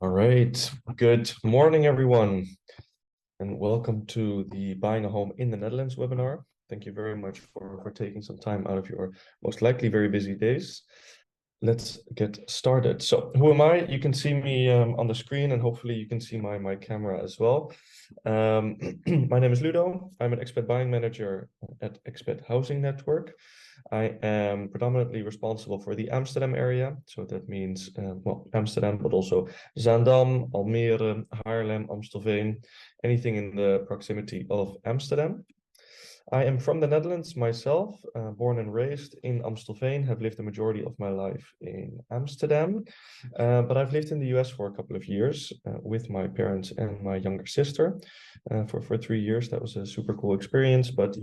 All right. Good morning, everyone, and welcome to the Buying a Home in the Netherlands webinar. Thank you very much for taking some time out of your most likely very busy days. Let's get started. So who am I? You can see me on the screen, and hopefully you can see my camera as well. My name is Ludo. I'm an expat buying manager at Expat Housing Network. I am predominantly responsible for the Amsterdam area. So that means, well, Amsterdam, but also Zaandam, Almere, Haarlem, Amstelveen, anything in the proximity of Amsterdam. I am from the Netherlands myself, born and raised in Amstelveen, have lived the majority of my life in Amsterdam, but I've lived in the US for a couple of years with my parents and my younger sister for 3 years. That was a super cool experience, but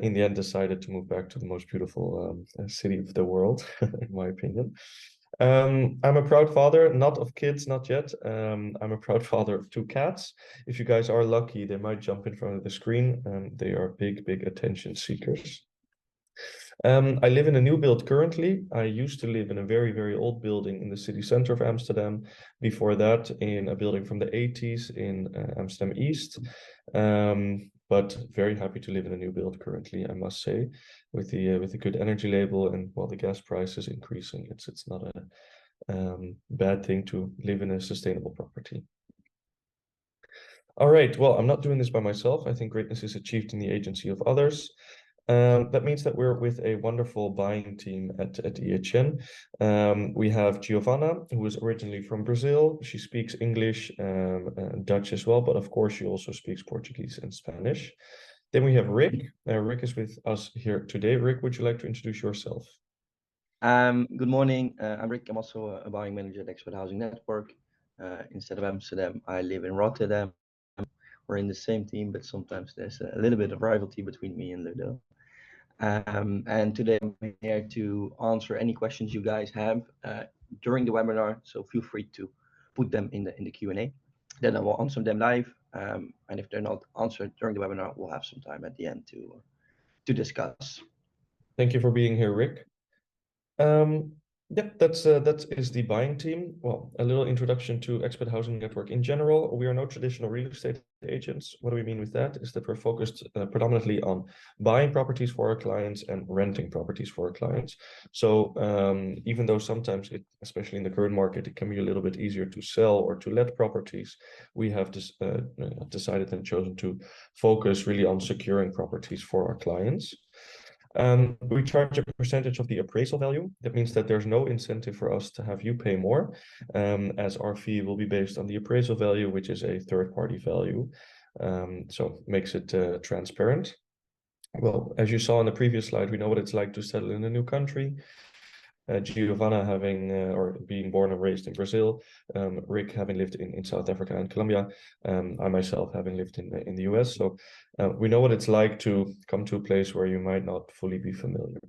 in the end decided to move back to the most beautiful city of the world, in my opinion. I'm a proud father, not of kids, not yet. I'm a proud father of 2 cats. If you guys are lucky, they might jump in front of the screen. They are big attention seekers. I live in a new build currently. I used to live in a very old building in the city center of Amsterdam. Before that, in a building from the 80s in Amsterdam East. But very happy to live in a new build currently, I must say, with the good energy label, and while the gas price is increasing, it's not a bad thing to live in a sustainable property. All right, well, I'm not doing this by myself. I think greatness is achieved in the agency of others. That means that we're with a wonderful buying team at Uijtdehaage. We have Giovanna, who is originally from Brazil. She speaks English, Dutch as well, but of course she also speaks Portuguese and Spanish. Then we have Rick. Rick is with us here today. Rick, would you like to introduce yourself? Good morning. I'm Rick. I'm also a buying manager at Expat Housing Network. Instead of Amsterdam, I live in Rotterdam. We're in the same team, but sometimes there's a little bit of rivalry between me and Ludo. And today I'm here to answer any questions you guys have during the webinar. So feel free to put them in the Q&A. Then I will answer them live. And if they're not answered during the webinar, we'll have some time at the end to discuss. Thank you for being here, Rick. Yep, that is the buying team. Well, a little introduction to Expat Housing Network in general. We are no traditional real estate agents. What do we mean with that? Is that we're focused predominantly on buying properties for our clients and renting properties for our clients. So even though sometimes, especially in the current market, it can be a little bit easier to sell or to let properties, we have decided and chosen to focus really on securing properties for our clients. We charge a percentage of the appraisal value. That means that there's no incentive for us to have you pay more, as our fee will be based on the appraisal value, which is a third-party value. So makes it transparent. Well, as you saw in the previous slide, we know what it's like to settle in a new country. Giovanna having or being born and raised in Brazil, Rick having lived in South Africa and Colombia, I myself having lived in the US. So we know what it's like to come to a place where you might not fully be familiar.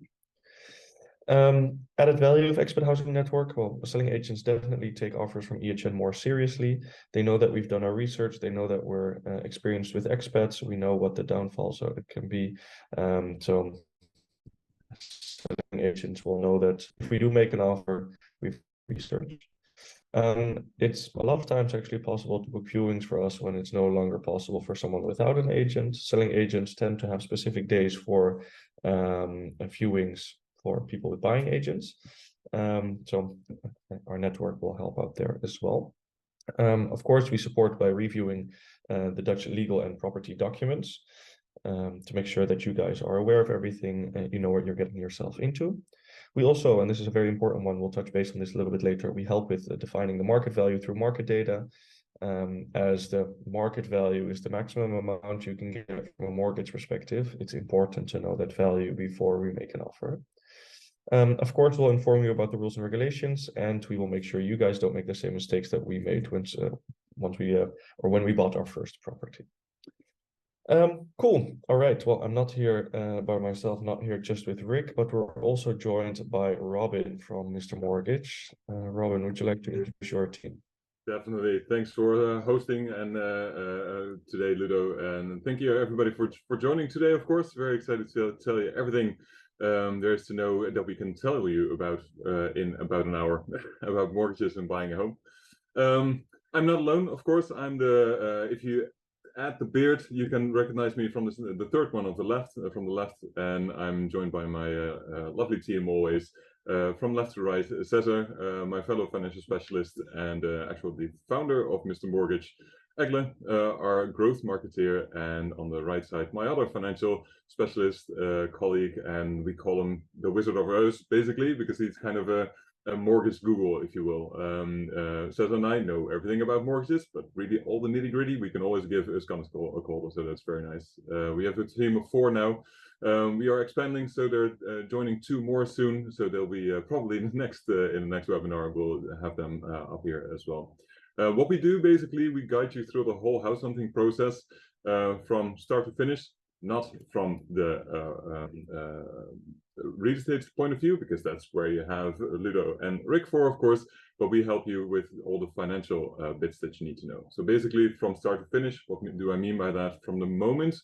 Added value of Expat Housing Network. Well, selling agents definitely take offers from Uijtdehaage more seriously. They know that we've done our research. They know that we're experienced with expats. We know what the downfalls can be. So selling agents will know that if we do make an offer, we've researched. It's a lot of times actually possible to book viewings for us when it's no longer possible for someone without an agent. Selling agents tend to have specific days for viewings for people with buying agents. So our network will help out there as well. Of course, we support by reviewing the Dutch legal and property documents to make sure that you guys are aware of everything and you know what you're getting yourself into. We also, and this is a very important one, we'll touch base on this a little bit later, we help with defining the market value through market data, as the market value is the maximum amount you can get from a mortgage perspective. It's important to know that value before we make an offer. Of course, we'll inform you about the rules and regulations, and we will make sure you guys don't make the same mistakes that we made when we bought our first property. Cool. All right. Well, I'm not here by myself, not here just with Rick, but we're also joined by Robin from Mr. Mortgage. Robin, would you like to introduce your team? Definitely. Thanks for hosting and today, Ludo, and thank you everybody for joining today. Of course, very excited to tell you everything there is to know that we can tell you about in about an hour about mortgages and buying a home. I'm not alone, of course. I'm the if you add the beard, you can recognize me from the third one on the left, from the left, and I'm joined by my lovely team always. From left to right, Cesar, my fellow financial specialist and actually the founder of Mr. Mortgage, Egle, our growth marketeer, and on the right side, my other financial specialist colleague, and we call him the Wizard of Oz, basically, because he's kind of a mortgage Google, if you will. Cesar and I know everything about mortgages, but really all the nitty gritty, we can always give Uskan a call, so that's very nice. We have a team of 4 now. We are expanding, so they're joining 2 more soon, so they'll be probably in the next webinar. We'll have them up here as well. What we do, basically, we guide you through the whole house hunting process from start to finish, not from the real estate point of view, because that's where you have Ludo and Rick for, of course, but we help you with all the financial bits that you need to know. So basically, from start to finish, what do I mean by that? From the moment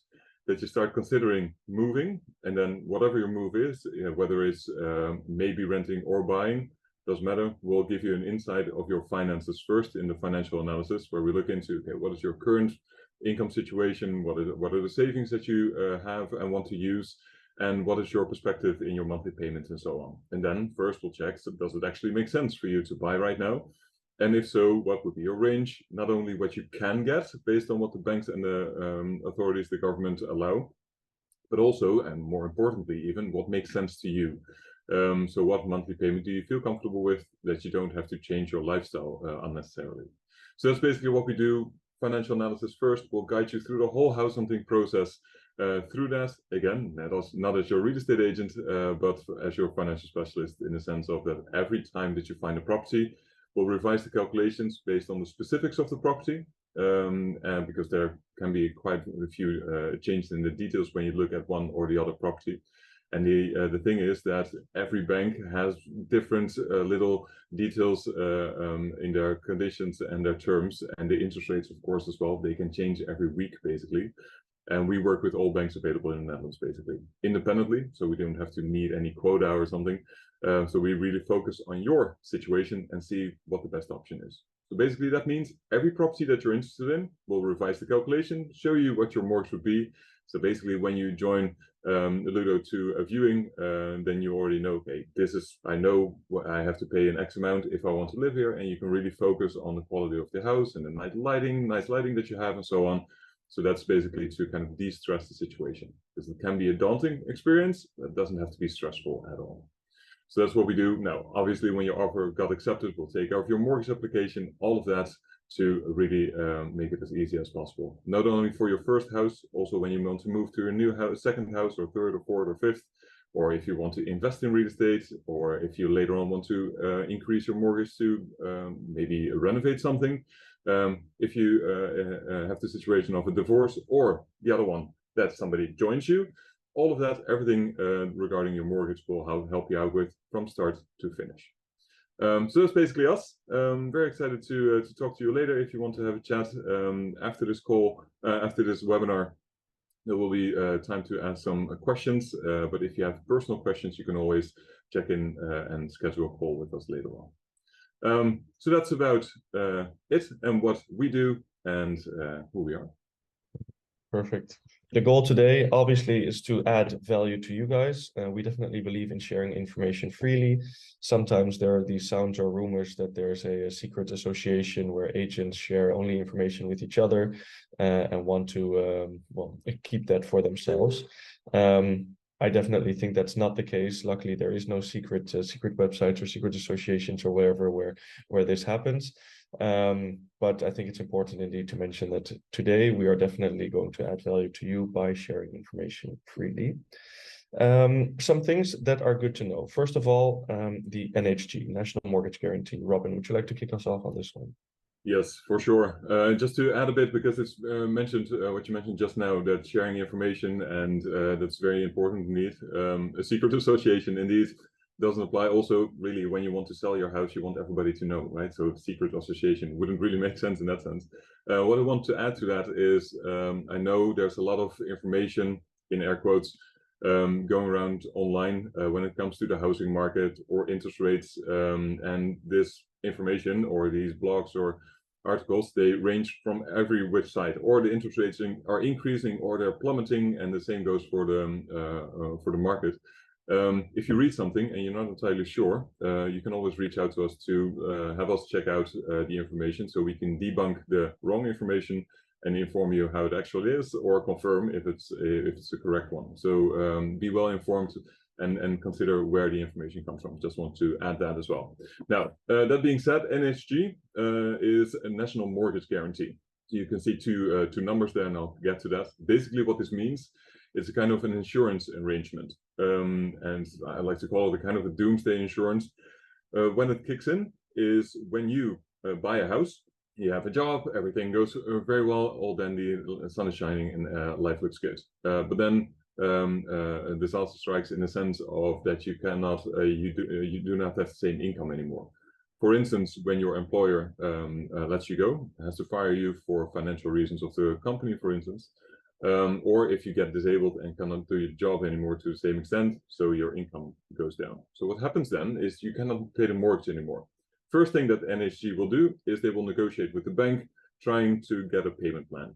that you start considering moving, and then whatever your move is, whether it's maybe renting or buying, doesn't matter. We'll give you an insight of your finances first in the financial analysis, where we look into, okay, what is your current income situation, what are the savings that you have and want to use, and what is your perspective in your monthly payments and so on. And then first we'll check, so does it actually make sense for you to buy right now? And if so, what would be your range? Not only what you can get based on what the banks and the authorities, the government allow, but also, and more importantly even, what makes sense to you. So what monthly payment do you feel comfortable with that you don't have to change your lifestyle unnecessarily? So that's basically what we do. Financial analysis first. We'll guide you through the whole house hunting process. Through that, again, not as your real estate agent, but as your financial specialist, in the sense of that every time that you find a property, we'll revise the calculations based on the specifics of the property, and because there can be quite a few changes in the details when you look at one or the other property. And the thing is that every bank has different little details in their conditions and their terms, and the interest rates, of course, as well. They can change every week, basically. And we work with all banks available in the Netherlands, basically, independently, so we don't have to meet any quota or something. So we really focus on your situation and see what the best option is. So basically, that means every property that you're interested in, we'll revise the calculation, show you what your mortgage would be. So basically, when you join Ludo to a viewing, then you already know, okay, I know what I have to pay an X amount if I want to live here, and you can really focus on the quality of the house and the nice lighting that you have and so on. So that's basically to kind of de-stress the situation, because it can be a daunting experience, but it doesn't have to be stressful at all. So that's what we do. Now, obviously, when your offer got accepted, we'll take care of your mortgage application, all of that, to really make it as easy as possible. Not only for your first house, also when you want to move to a new house, second house, or third, or fourth, or fifth, or if you want to invest in real estate, or if you later on want to increase your mortgage to maybe renovate something. If you have the situation of a divorce, or the other one, that somebody joins you, all of that, everything regarding your mortgage will help you out with from start to finish. So that's basically us. Very excited to talk to you later. If you want to have a chat after this call, after this webinar, there will be time to ask some questions. But if you have personal questions, you can always check in and schedule a call with us later on. So that's about it and what we do and who we are. Perfect. The goal today, obviously, is to add value to you guys. We definitely believe in sharing information freely. Sometimes there are these sounds or rumors that there's a secret association where agents share only information with each other and want to keep that for themselves. I definitely think that's not the case. Luckily, there is no secret websites or secret associations or wherever where this happens. But I think it's important indeed to mention that today we are definitely going to add value to you by sharing information freely. Some things that are good to know. First of all, the NHG, National Mortgage Guarantee. Robin, would you like to kick us off on this one? Yes, for sure. Just to add a bit, because it's mentioned what you mentioned just now, that sharing information, and that's very important indeed. A secret association indeed doesn't apply. Also, really, when you want to sell your house, you want everybody to know, right? So secret association wouldn't really make sense in that sense. What I want to add to that is, I know there's a lot of information, in air quotes, going around online when it comes to the housing market or interest rates, and this information or these blogs or articles, they range from every which side, or the interest rates are increasing or they're plummeting, and the same goes for the market. If you read something and you're not entirely sure, you can always reach out to us to have us check out the information, so we can debunk the wrong information and inform you how it actually is, or confirm if it's the correct one. So be well informed and consider where the information comes from. Just want to add that as well. Now, that being said, NHG is a national mortgage guarantee. So you can see two numbers there, and I'll get to that. Basically, what this means, it's a kind of an insurance arrangement. And I like to call it a kind of a doomsday insurance. When it kicks in is when you buy a house, you have a job, everything goes very well, all dandy, the sun is shining, and life looks good. But then a disaster strikes in the sense of that you cannot, you do not have the same income anymore. For instance, when your employer lets you go, has to fire you for financial reasons of the company, for instance, or if you get disabled and cannot do your job anymore to the same extent, so your income goes down. So what happens then is you cannot pay the mortgage anymore. First thing that NHG will do is they will negotiate with the bank, trying to get a payment plan.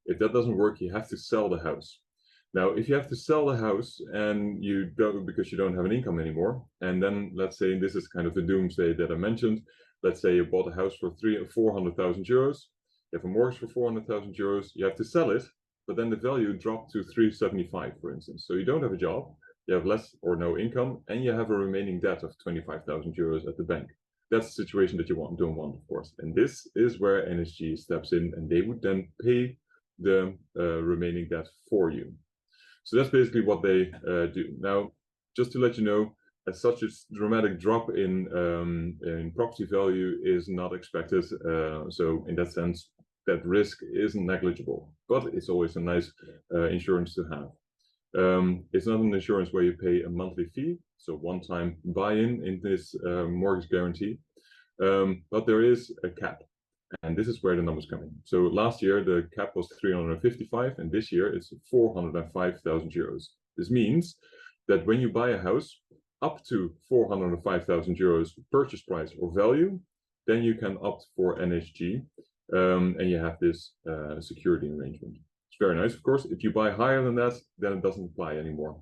If that doesn't work, you have to sell the house. Now, if you have to sell the house and you don't, because you don't have an income anymore, and then let's say this is kind of the doomsday that I mentioned. Let's say you bought a house for 300,000 or 400,000 euros. You have a mortgage for 400,000 euros. You have to sell it, but then the value dropped to 375, for instance. So you don't have a job, you have less or no income, and you have a remaining debt of 25,000 euros at the bank. That's the situation that you don't want, of course. And this is where NHG steps in, and they would then pay the remaining debt for you. So that's basically what they do. Now, just to let you know, as such a dramatic drop in property value is not expected. So in that sense, that risk isn't negligible, but it's always a nice insurance to have. It's not an insurance where you pay a monthly fee, so one-time buy-in in this mortgage guarantee, but there is a cap. And this is where the numbers come in. So last year, the cap was 355, and this year it's 405,000 euros. This means that when you buy a house up to 405,000 euros purchase price or value, then you can opt for NHG, and you have this security arrangement. It's very nice, of course. If you buy higher than that, then it doesn't apply anymore.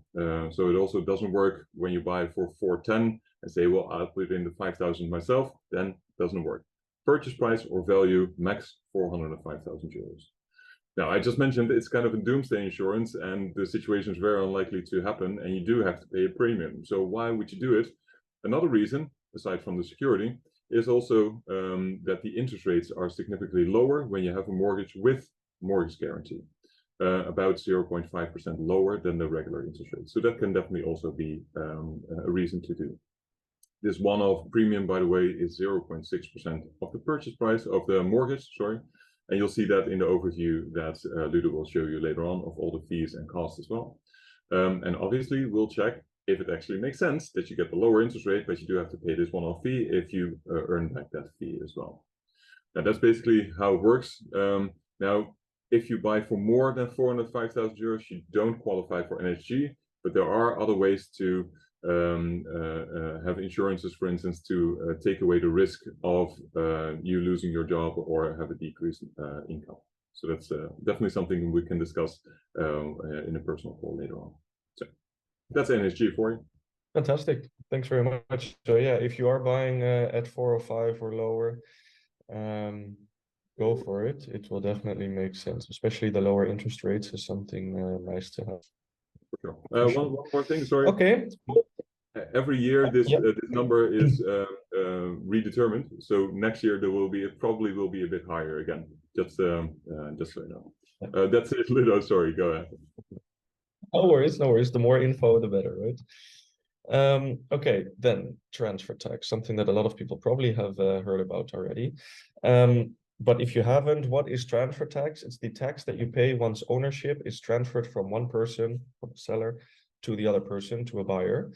So it also doesn't work when you buy for 410 and say, well, I'll put in the 5,000 myself, then it doesn't work. Purchase price or value, max 405,000 euros. Now, I just mentioned it's kind of a doomsday insurance, and the situation is very unlikely to happen, and you do have to pay a premium. So why would you do it? Another reason, aside from the security, is also that the interest rates are significantly lower when you have a mortgage with mortgage guarantee, about 0.5% lower than the regular interest rate. So that can definitely also be a reason to do. This one-off premium, by the way, is 0.6% of the purchase price of the mortgage, sorry. And you'll see that in the overview that Ludo will show you later on of all the fees and costs as well. And obviously, we'll check if it actually makes sense that you get the lower interest rate, but you do have to pay this one-off fee if you earn back that fee as well. Now, that's basically how it works. Now, if you buy for more than 405,000 euros, you don't qualify for NHG, but there are other ways to have insurances, for instance, to take away the risk of you losing your job or have a decrease in income. So that's definitely something we can discuss in a personal call later on. So that's NHG for you. Fantastic. Thanks very much. So yeah, if you are buying at 405 or lower, go for it. It will definitely make sense, especially the lower interest rates is something nice to have. For sure. One more thing, sorry. Okay. Every year this number is redetermined. So next year it probably will be a bit higher again. Just so you know. That's it, Ludo. Sorry, go ahead. No worries, no worries. The more info, the better, right? Okay, then transfer tax, something that a lot of people probably have heard about already. But if you haven't, what is transfer tax? It's the tax that you pay once ownership is transferred from one person, from a seller, to the other person, to a buyer.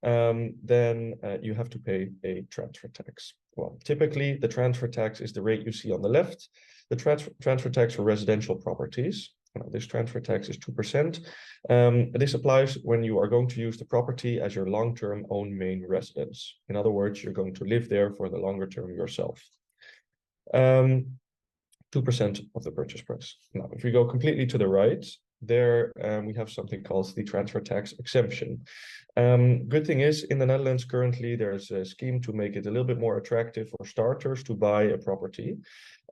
Then you have to pay a transfer tax. Well, typically the transfer tax is the rate you see on the left. The transfer tax for residential properties. This transfer tax is 2%. This applies when you are going to use the property as your long-term own main residence. In other words, you're going to live there for the longer term yourself. 2% of the purchase price. Now, if we go completely to the right, there we have something called the transfer tax exemption. Good thing is, in the Netherlands currently, there's a scheme to make it a little bit more attractive for starters to buy a property.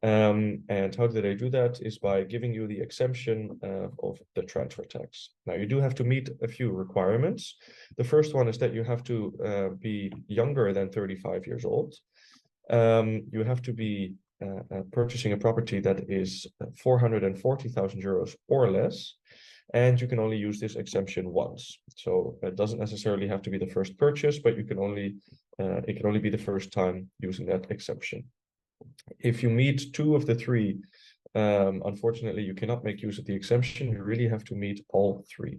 And how do they do that? Is by giving you the exemption of the transfer tax. Now, you do have to meet a few requirements. The first one is that you have to be younger than 35 years old. You have to be purchasing a property that is 440,000 euros or less, and you can only use this exemption once. So it doesn't necessarily have to be the first purchase, but you can only it can only be the first time using that exemption. If you meet two of the three, unfortunately, you cannot make use of the exemption. You really have to meet all three.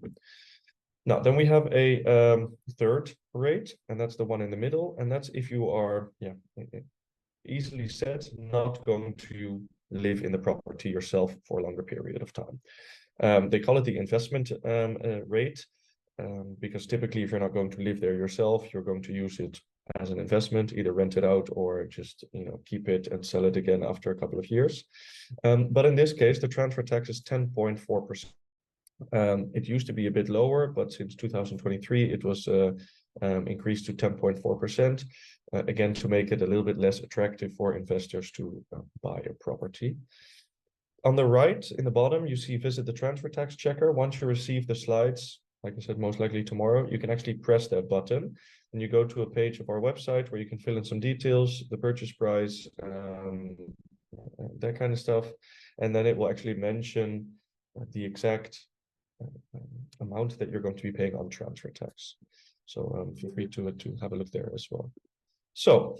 Now, then we have a third rate, and that's the one in the middle, and that's if you are, easily said, not going to live in the property yourself for a longer period of time. They call it the investment rate, because typically if you're not going to live there yourself, you're going to use it as an investment, either rent it out or just keep it and sell it again after a couple of years. But in this case, the transfer tax is 10.4%. It used to be a bit lower, but since 2023, it was increased to 10.4%, again, to make it a little bit less attractive for investors to buy a property. On the right, in the bottom, you see visit the transfer tax checker. Once you receive the slides, like I said, most likely tomorrow, you can actually press that button and you go to a page of our website where you can fill in some details, the purchase price, that kind of stuff. And then it will actually mention the exact amount that you're going to be paying on transfer tax. So feel free to have a look there as well. So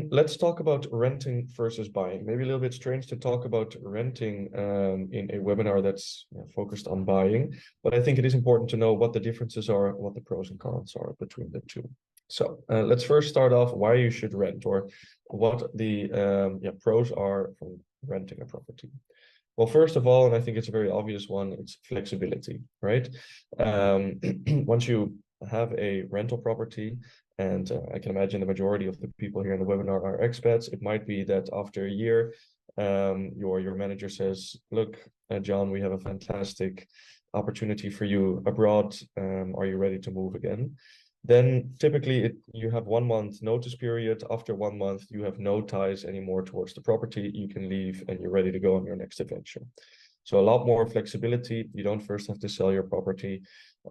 let's talk about renting versus buying. Maybe a little bit strange to talk about renting in a webinar that's focused on buying, but I think it is important to know what the differences are, what the pros and cons are between the two. So let's first start off why you should rent, or what the pros are from renting a property. Well, first of all, and I think it's a very obvious one, it's flexibility, right? Once you have a rental property, and I can imagine the majority of the people here in the webinar are expats, it might be that after a year, your manager says, look, John, we have a fantastic opportunity for you abroad. Are you ready to move again? Then typically you have 1 month notice period. After 1 month, you have no ties anymore towards the property. You can leave and you're ready to go on your next adventure. So a lot more flexibility. You don't first have to sell your property,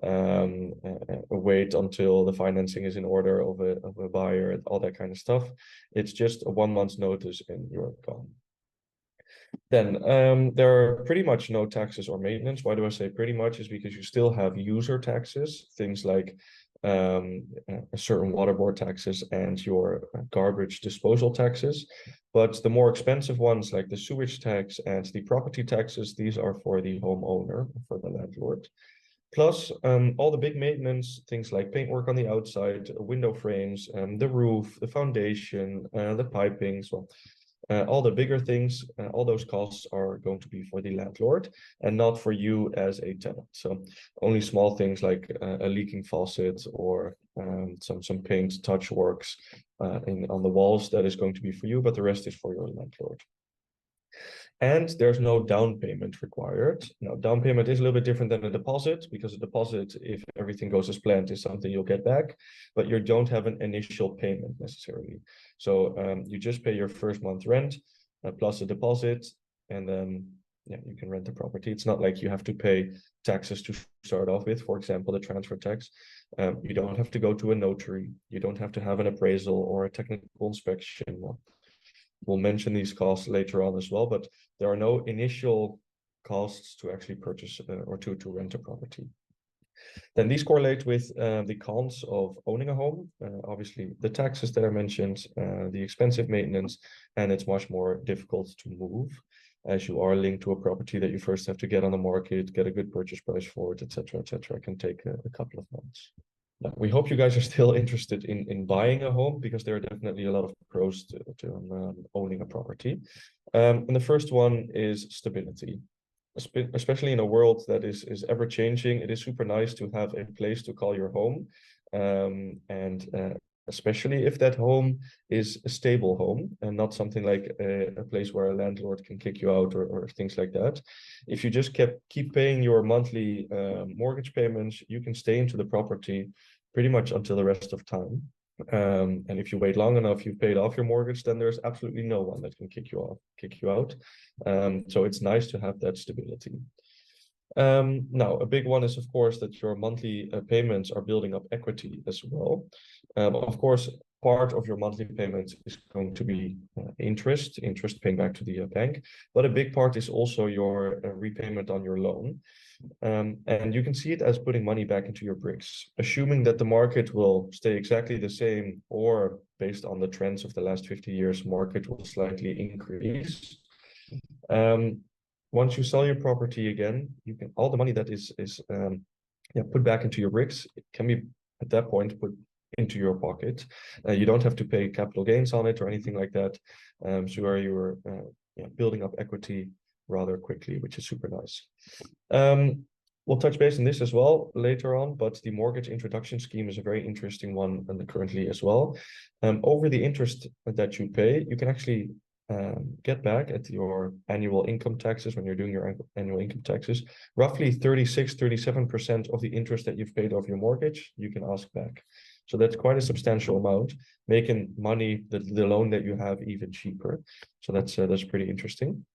wait until the financing is in order of a buyer, all that kind of stuff. It's just a 1 month's notice and you're gone. Then there are pretty much no taxes or maintenance. Why do I say pretty much? Is because you still have user taxes, things like certain water board taxes and your garbage disposal taxes. But the more expensive ones, like the sewage tax and the property taxes, these are for the homeowner, for the landlord. Plus all the big maintenance, things like paintwork on the outside, window frames, the roof, the foundation, the piping. So all the bigger things, all those costs are going to be for the landlord and not for you as a tenant. So only small things like a leaking faucet or some paint touch works on the walls, that is going to be for you, but the rest is for your landlord. And there's no down payment required. Now, down payment is a little bit different than a deposit, because a deposit, if everything goes as planned, is something you'll get back, but you don't have an initial payment necessarily. So you just pay your first month rent plus a deposit, and then you can rent the property. It's not like you have to pay taxes to start off with, for example, the transfer tax. You don't have to go to a notary. You don't have to have an appraisal or a technical inspection. We'll mention these costs later on as well, but there are no initial costs to actually purchase or to rent a property. Then these correlate with the cons of owning a home. Obviously, the taxes that I mentioned, the expensive maintenance, and it's much more difficult to move, as you are linked to a property that you first have to get on the market, get a good purchase price for it, etc., etc. It can take a couple of months. We hope you guys are still interested in buying a home, because there are definitely a lot of pros to owning a property. And the first one is stability. Especially in a world that is ever changing, it is super nice to have a place to call your home, and especially if that home is a stable home and not something like a place where a landlord can kick you out or things like that. If you just keep paying your monthly mortgage payments, you can stay into the property pretty much until the rest of time. And if you wait long enough, you've paid off your mortgage, then there's absolutely no one that can kick you out. So it's nice to have that stability. Now, a big one is, of course, that your monthly payments are building up equity as well. Of course, part of your monthly payments is going to be interest paying back to the bank, but a big part is also your repayment on your loan. And you can see it as putting money back into your bricks, assuming that the market will stay exactly the same, or based on the trends of the last 50 years, market will slightly increase. Once you sell your property again, you can all the money that is put back into your bricks, it can be at that point put into your pocket. You don't have to pay capital gains on it or anything like that. So you're building up equity rather quickly, which is super nice. We'll touch base on this as well later on, but the mortgage introduction scheme is a very interesting one currently as well. Over the interest that you pay, you can actually get back at your annual income taxes when you're doing your annual income taxes, roughly 36-37% of the interest that you've paid off your mortgage, you can ask back. So that's quite a substantial amount, making money, the loan that you have, even cheaper. So that's pretty interesting.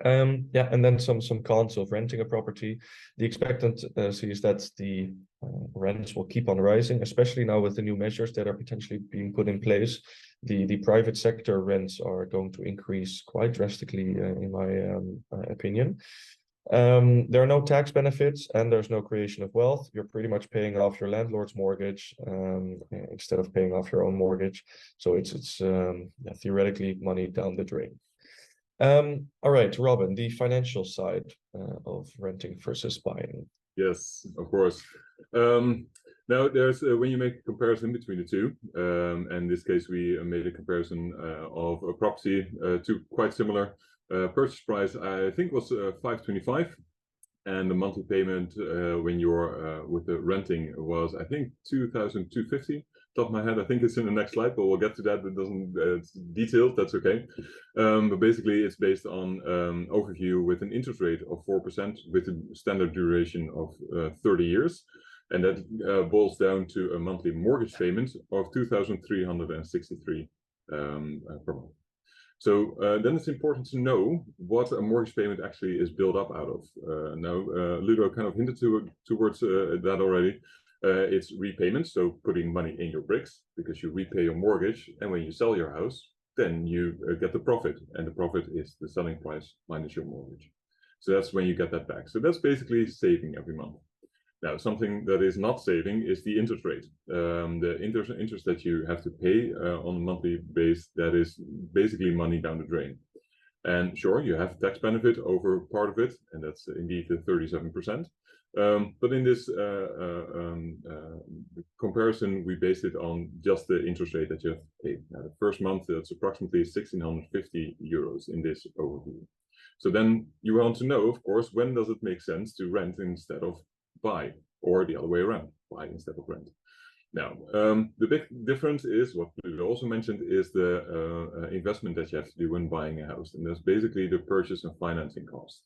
And then some cons of renting a property. The expectancy is that the rents will keep on rising, especially now with the new measures that are potentially being put in place. The private sector rents are going to increase quite drastically, in my opinion. There are no tax benefits and there's no creation of wealth. You're pretty much paying off your landlord's mortgage instead of paying off your own mortgage. So it's theoretically money down the drain. All right, Robin, the financial side of renting versus buying. Yes, of course. Now, there's when you make a comparison between the two, and in this case, we made a comparison of a property to quite similar purchase price. I think was 525, and the monthly payment when you're with the renting was, I think, 2,250. Top of my head, I think it's in the next slide, but we'll get to that. It doesn't it's detailed. That's okay. But basically, it's based on overview with an interest rate of 4% with a standard duration of 30 years, and that boils down to a monthly mortgage payment of 2,363 per month. So then it's important to know what a mortgage payment actually is built up out of. Now, Ludo kind of hinted towards that already. It's repayments, so putting money in your bricks because you repay your mortgage, and when you sell your house, then you get the profit, and the profit is the selling price minus your mortgage. So that's when you get that back. So that's basically saving every month. Now, something that is not saving is the interest rate. The interest that you have to pay on a monthly base, that is basically money down the drain. And sure, you have tax benefit over part of it, and that's indeed the 37%. But in this comparison, we based it on just the interest rate that you have to pay. Now, the first month, that's approximately 1,650 euros in this overview. So then you want to know, of course, when does it make sense to rent instead of buy, or the other way around, buy instead of rent. Now, the big difference is, what we also mentioned, is the investment that you have to do when buying a house. And that's basically the purchase and financing cost.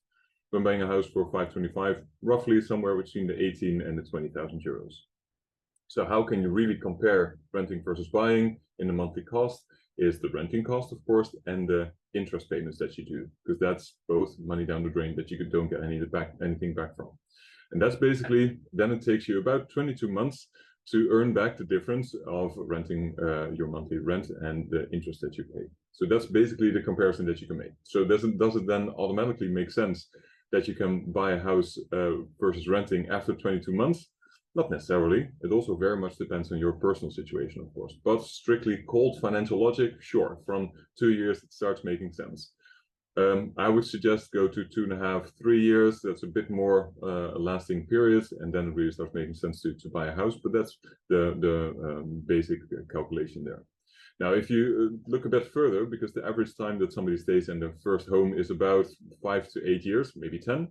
When buying a house for 525, roughly somewhere between the 18 and the 20,000 euros. So how can you really compare renting versus buying in the monthly cost? Is the renting cost, of course, and the interest payments that you do, because that's both money down the drain that you don't get anything back from. And that's basically, then it takes you about 22 months to earn back the difference of renting your monthly rent and the interest that you pay. So that's basically the comparison that you can make. So does it then automatically make sense that you can buy a house versus renting after 22 months? Not necessarily. It also very much depends on your personal situation, of course. But strictly cold financial logic, sure, from 2 years it starts making sense. I would suggest go to 2.5, 3 years. That's a bit more lasting period, and then it really starts making sense to buy a house. But that's the basic calculation there. Now, if you look a bit further, because the average time that somebody stays in their first home is about 5 to 8 years, maybe 10.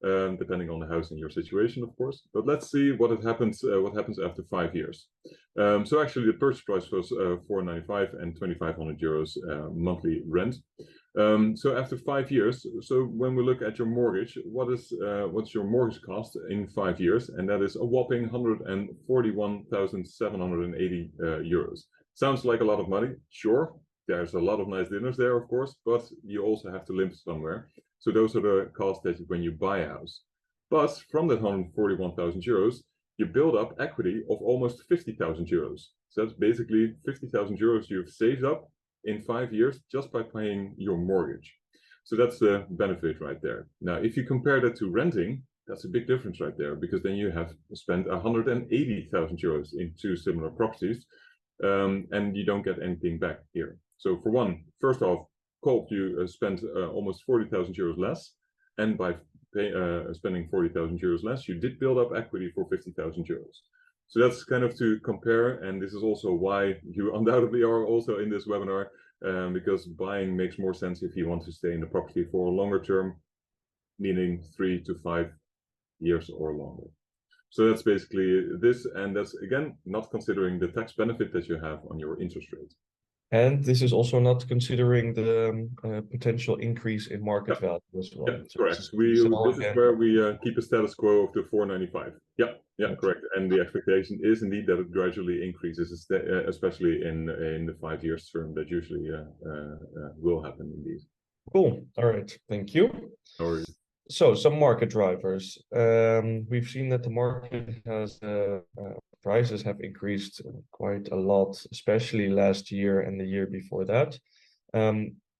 depending on the house and your situation, of course. But let's see what happens after 5 years. So actually, the purchase price was 495 and 2,500 euros monthly rent. So after 5 years, so when we look at your mortgage, what's your mortgage cost in 5 years? And that is a whopping 141,780 euros. Sounds like a lot of money, sure. There's a lot of nice dinners there, of course, but you also have to live somewhere. So those are the costs that when you buy a house. But from that 141,000 euros, you build up equity of almost 50,000 euros. So that's basically 50,000 euros you've saved up in 5 years just by paying your mortgage. So that's the benefit right there. Now, if you compare that to renting, that's a big difference right there, because then you have spent 180,000 euros in 2 similar properties, and you don't get anything back here. So for one, first off, you spent almost 40,000 euros less, and by spending 40,000 euros less, you did build up equity for 50,000 euros. So that's kind of to compare, and this is also why you undoubtedly are also in this webinar, because buying makes more sense if you want to stay in the property for a longer term, meaning 3 to 5 years or longer. So that's basically this, and that's again not considering the tax benefit that you have on your interest rate. And this is also not considering the potential increase in market value as well. Yeah, so correct. This is where we keep a status quo of the 495. Yeah, okay. Correct. And the expectation is indeed that it gradually increases, especially in the 5 years term. That usually will happen indeed. Cool. All right. Thank you. No worries. So some market drivers. We've seen that the market has prices have increased quite a lot, especially last year and the year before that.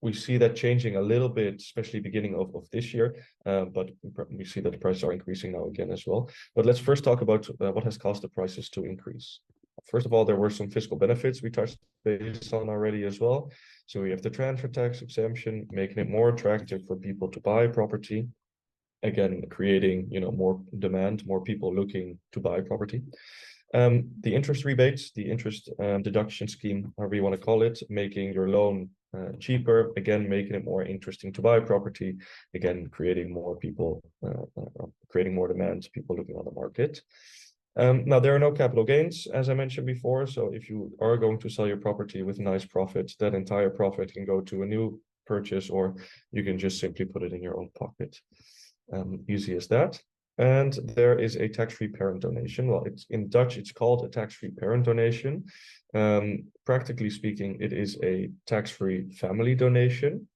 We see that changing a little bit, especially beginning of this year, but we see that the prices are increasing now again as well. But let's first talk about what has caused the prices to increase. First of all, there were some fiscal benefits we touched base on already as well. So we have the transfer tax exemption, making it more attractive for people to buy property. Again, creating more demand, more people looking to buy property. The interest rebates, the interest deduction scheme, however you want to call it, making your loan cheaper, again making it more interesting to buy property, again creating more people, creating more demand, people looking on the market. Now there are no capital gains, as I mentioned before. So if you are going to sell your property with nice profit, that entire profit can go to a new purchase, or you can just simply put it in your own pocket. Easy as that. And there is a tax-free parent donation. Well, it's in Dutch, it's called a tax-free parent donation. Practically speaking, it is a tax-free family donation.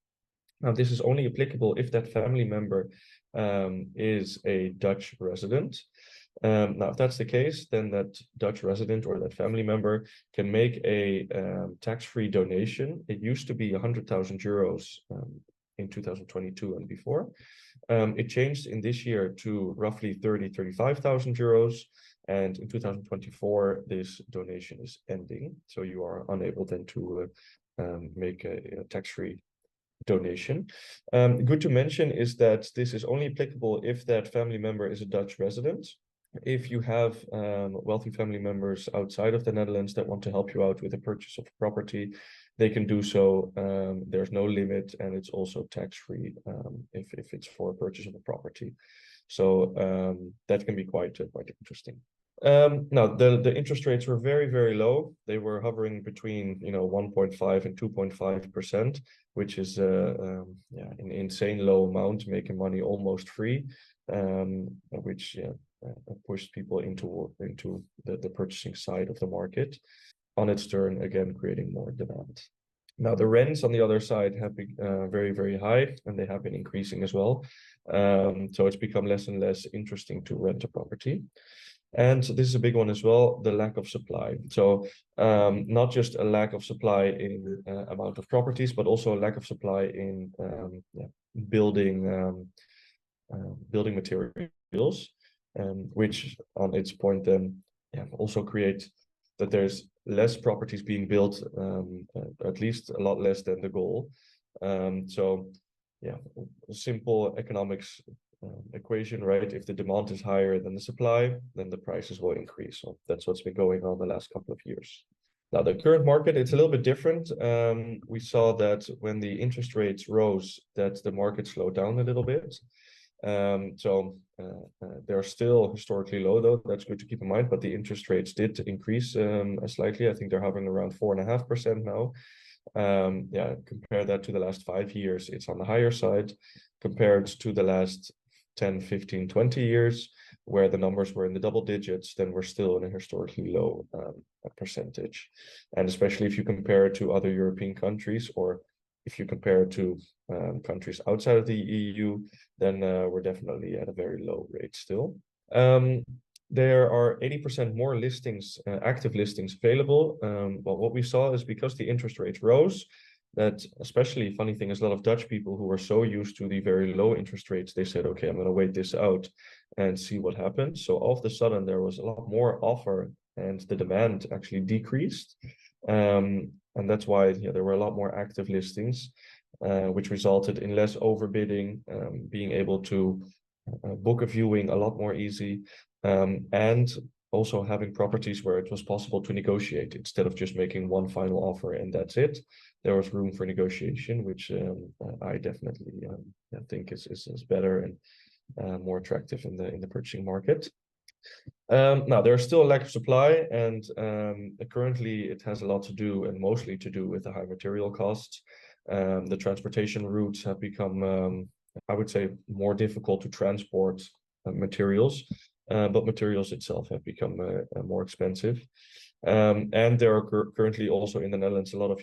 Now, this is only applicable if that family member is a Dutch resident. Now, if that's the case, then that Dutch resident or that family member can make a tax-free donation. It used to be 100,000 euros in 2022 and before. It changed in this year to roughly 35,000 euros. And in 2024, this donation is ending. So you are unable then to make a tax-free donation. Good to mention is that this is only applicable if that family member is a Dutch resident. If you have wealthy family members outside of the Netherlands that want to help you out with the purchase of property, they can do so. There's no limit, and it's also tax-free if it's for a purchase of a property. So that can be quite interesting. Now the interest rates were very, very low. They were hovering between 1.5 and 2.5%, which is an insane low amount, making money almost free, which pushed people into the purchasing side of the market. On its turn, again, creating more demand. Now, the rents on the other side have been very, very high, and they have been increasing as well. So it's become less and less interesting to rent a property. And this is a big one as well, the lack of supply. So not just a lack of supply in amount of properties, but also a lack of supply in building materials, which on its point then also create that there's less properties being built, at least a lot less than the goal. So simple economics equation, right? If the demand is higher than the supply, then the prices will increase. So that's what's been going on the last couple of years. Now, the current market, it's a little bit different. We saw that when the interest rates rose, that the market slowed down a little bit. They're still historically low, though. That's good to keep in mind. But the interest rates did increase slightly. I think they're hovering around 4.5% now. Yeah, compare that to the last 5 years, it's on the higher side. Compared to the last 10, 15, 20 years, where the numbers were in the double digits, then we're still in a historically low percentage. And especially if you compare it to other European countries, or if you compare it to countries outside of the EU, then we're definitely at a very low rate still. There are 80% more listings, active listings available. But what we saw is because the interest rates rose, that especially funny thing is a lot of Dutch people who were so used to the very low interest rates, they said, okay, I'm going to wait this out and see what happens. So all of a sudden there was a lot more offer and the demand actually decreased. And that's why there were a lot more active listings, which resulted in less overbidding, being able to book a viewing a lot more easy, and also having properties where it was possible to negotiate instead of just making one final offer and that's it. There was room for negotiation, which I definitely think is better and more attractive in the purchasing market. Now there's still a lack of supply, and currently it has a lot to do, and mostly to do, with the high material costs. The transportation routes have become, I would say, more difficult to transport materials, but materials itself have become more expensive. And there are currently also in the Netherlands a lot of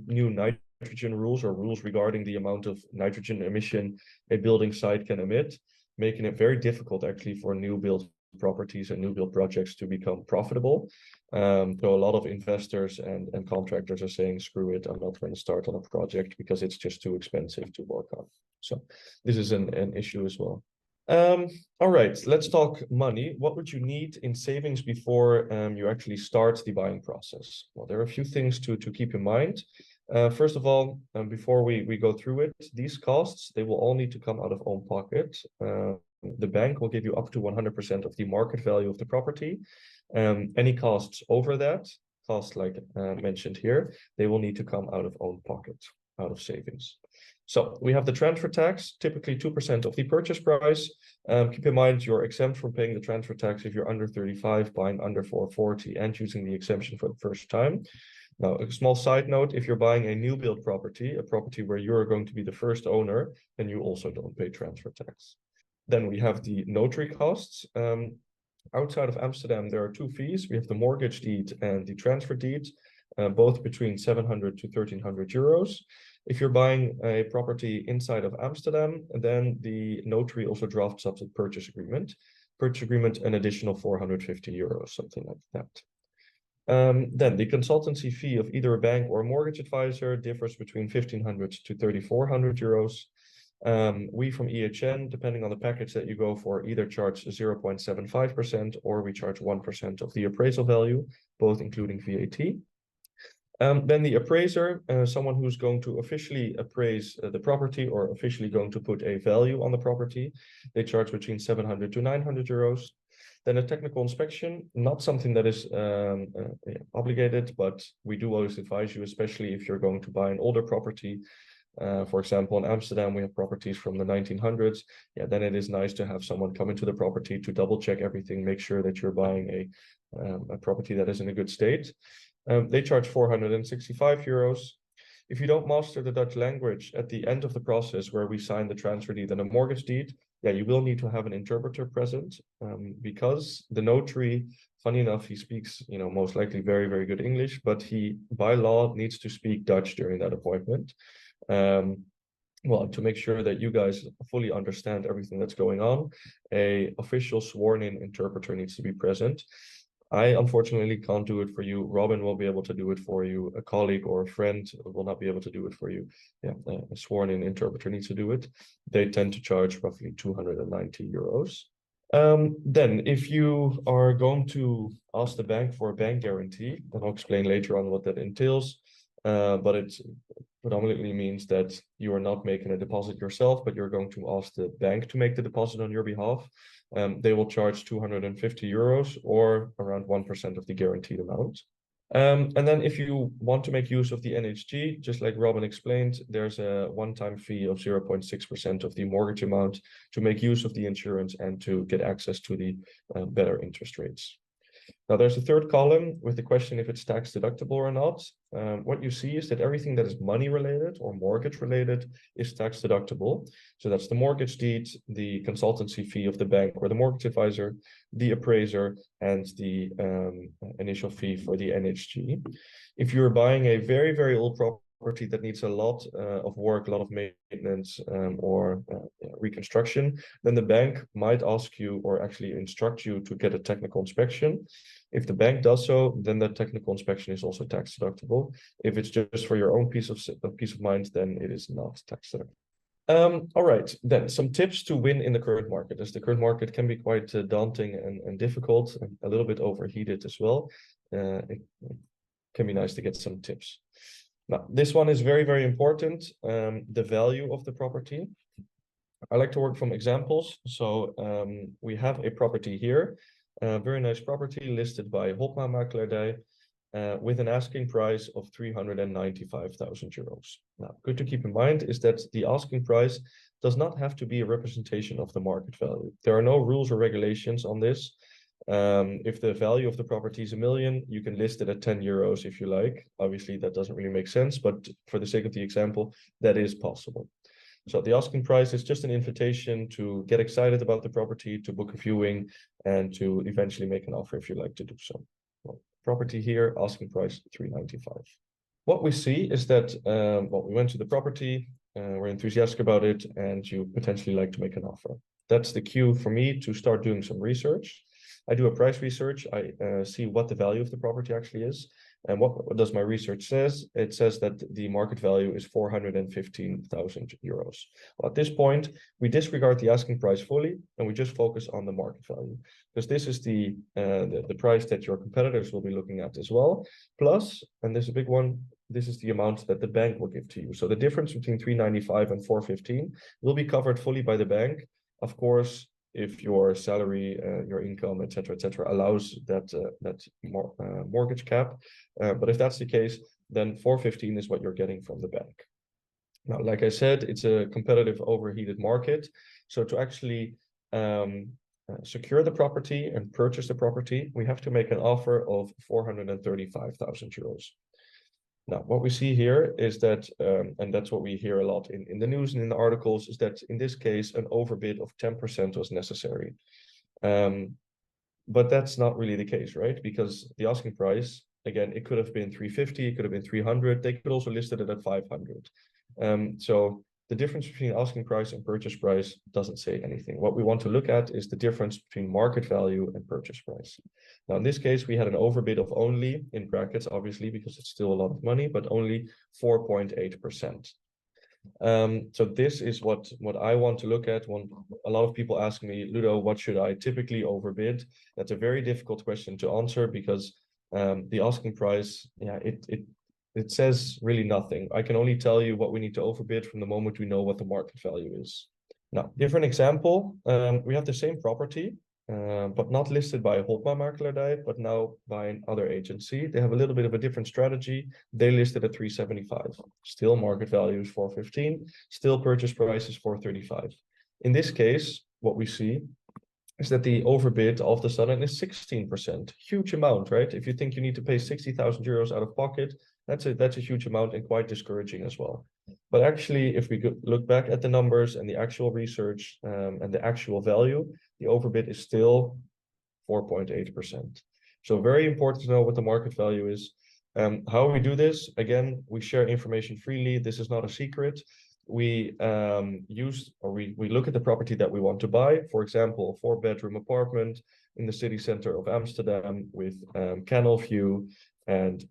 new nitrogen rules, or rules regarding the amount of nitrogen emission a building site can emit, making it very difficult actually for new build properties and new build projects to become profitable. So a lot of investors and contractors are saying, screw it, I'm not going to start on a project because it's just too expensive to work on. So this is an issue as well. All right, let's talk money. What would you need in savings before you actually start the buying process? Well, there are a few things to keep in mind. First of all, before we go through it, these costs, they will all need to come out of own pocket. The bank will give you up to 100% of the market value of the property. Any costs over that, costs like mentioned here, they will need to come out of own pocket, out of savings. So we have the transfer tax, typically 2% of the purchase price. Keep in mind you're exempt from paying the transfer tax if you're under 35, buying under 440, and using the exemption for the first time. Now, a small side note, if you're buying a new build property, a property where you're going to be the first owner, then you also don't pay transfer tax. Then we have the notary costs. Outside of Amsterdam, there are two fees. We have the mortgage deed and the transfer deed, both between 700 to 1,300 euros. If you're buying a property inside of Amsterdam, then the notary also drafts up the purchase agreement. Purchase agreement, an additional 450 euros, something like that. Then the consultancy fee of either a bank or a mortgage advisor differs between 1,500 to 3,400 euros. We from EHN, depending on the package that you go for, either charge 0.75% or we charge 1% of the appraisal value, both including VAT. Then the appraiser, someone who's going to officially appraise the property or officially going to put a value on the property, they charge between 700 to 900 euros. Then a technical inspection, not something that is obligated, but we do always advise you, especially if you're going to buy an older property. For example, in Amsterdam, we have properties from the 1900s. Yeah, then it is nice to have someone come into the property to double check everything, make sure that you're buying a property that is in a good state. They charge 465 euros. If you don't master the Dutch language at the end of the process where we sign the transfer deed and a mortgage deed, yeah, you will need to have an interpreter present, because the notary, funny enough, he speaks, most likely very, very good English, but he, by law, needs to speak Dutch during that appointment. Well, to make sure that you guys fully understand everything that's going on, an official sworn-in interpreter needs to be present. I unfortunately can't do it for you. Robin will be able to do it for you. A colleague or a friend will not be able to do it for you. Yeah, a sworn-in interpreter needs to do it. They tend to charge roughly 290 euros. Then if you are going to ask the bank for a bank guarantee, then I'll explain later on what that entails. But it predominantly means that you are not making a deposit yourself, but you're going to ask the bank to make the deposit on your behalf. They will charge 250 euros or around 1% of the guaranteed amount. And then if you want to make use of the NHG, just like Robin explained, there's a one-time fee of 0.6% of the mortgage amount to make use of the insurance and to get access to the better interest rates. Now, there's a third column with the question if it's tax deductible or not. What you see is that everything that is money related or mortgage related is tax deductible. So that's the mortgage deed, the consultancy fee of the bank or the mortgage advisor, the appraiser, and the initial fee for the NHG. If you're buying a very, very old property that needs a lot of work, a lot of maintenance or reconstruction, then the bank might ask you or actually instruct you to get a technical inspection. If the bank does so, then the technical inspection is also tax deductible. If it's just for your own peace of mind, then it is not tax deductible. All right, then some tips to win in the current market, as the current market can be quite daunting and difficult, and a little bit overheated as well. It can be nice to get some tips. Now, this one is very, very important, the value of the property. I like to work from examples. So we have a property here, a very nice property listed by Hopma Makelaardij with an asking price of 395,000 euros. Now, good to keep in mind is that the asking price does not have to be a representation of the market value. There are no rules or regulations on this. If the value of the property is 1 million, you can list it at 10 euros if you like. Obviously, that doesn't really make sense, but for the sake of the example, that is possible. So the asking price is just an invitation to get excited about the property, to book a viewing, and to eventually make an offer if you like to do so. Well, property here, asking price 395. What we see is that we went to the property, we're enthusiastic about it, and you potentially like to make an offer. That's the cue for me to start doing some research. I do a price research. I see what the value of the property actually is. And what does my research says? It says that the market value is 415,000 euros. Well, at this point, we disregard the asking price fully, and we just focus on the market value, because this is the price that your competitors will be looking at as well. Plus, and there's a big one, this is the amount that the bank will give to you. So the difference between 395 and 415 will be covered fully by the bank. Of course, if your salary, your income, et cetera, allows that mortgage cap. But if that's the case, then 415 is what you're getting from the bank. Now, like I said, it's a competitive, overheated market. So to actually secure the property and purchase the property, we have to make an offer of 435,000 euros. Now, what we see here is that, and that's what we hear a lot in the news and in the articles, is that in this case, an overbid of 10% was necessary. But that's not really the case, right? Because the asking price, again, it could have been 350, it could have been 300. They could also listed it at 500. So the difference between asking price and purchase price doesn't say anything. What we want to look at is the difference between market value and purchase price. Now, in this case, we had an overbid of only, in brackets, obviously, because it's still a lot of money, but only 4.8%. So this is what I want to look at. When a lot of people ask me, Ludo, what should I typically overbid? That's a very difficult question to answer, because the asking price, yeah, it says really nothing. I can only tell you what we need to overbid from the moment we know what the market value is. Now, different example, we have the same property, but not listed by Hopma Makelaardij, but now by another agency. They have a little bit of a different strategy. They listed at 375. Still market value is 415. Still purchase price is 435. In this case, what we see is that the overbid all of a sudden is 16%. Huge amount, right? If you think you need to pay 60,000 euros out of pocket, that's a huge amount and quite discouraging as well. But actually, if we look back at the numbers and the actual research and the actual value, the overbid is still 4.8%. So very important to know what the market value is. How we do this, again, we share information freely. This is not a secret. We we look at the property that we want to buy. For example, a 4-bedroom apartment in the city center of Amsterdam with canal view and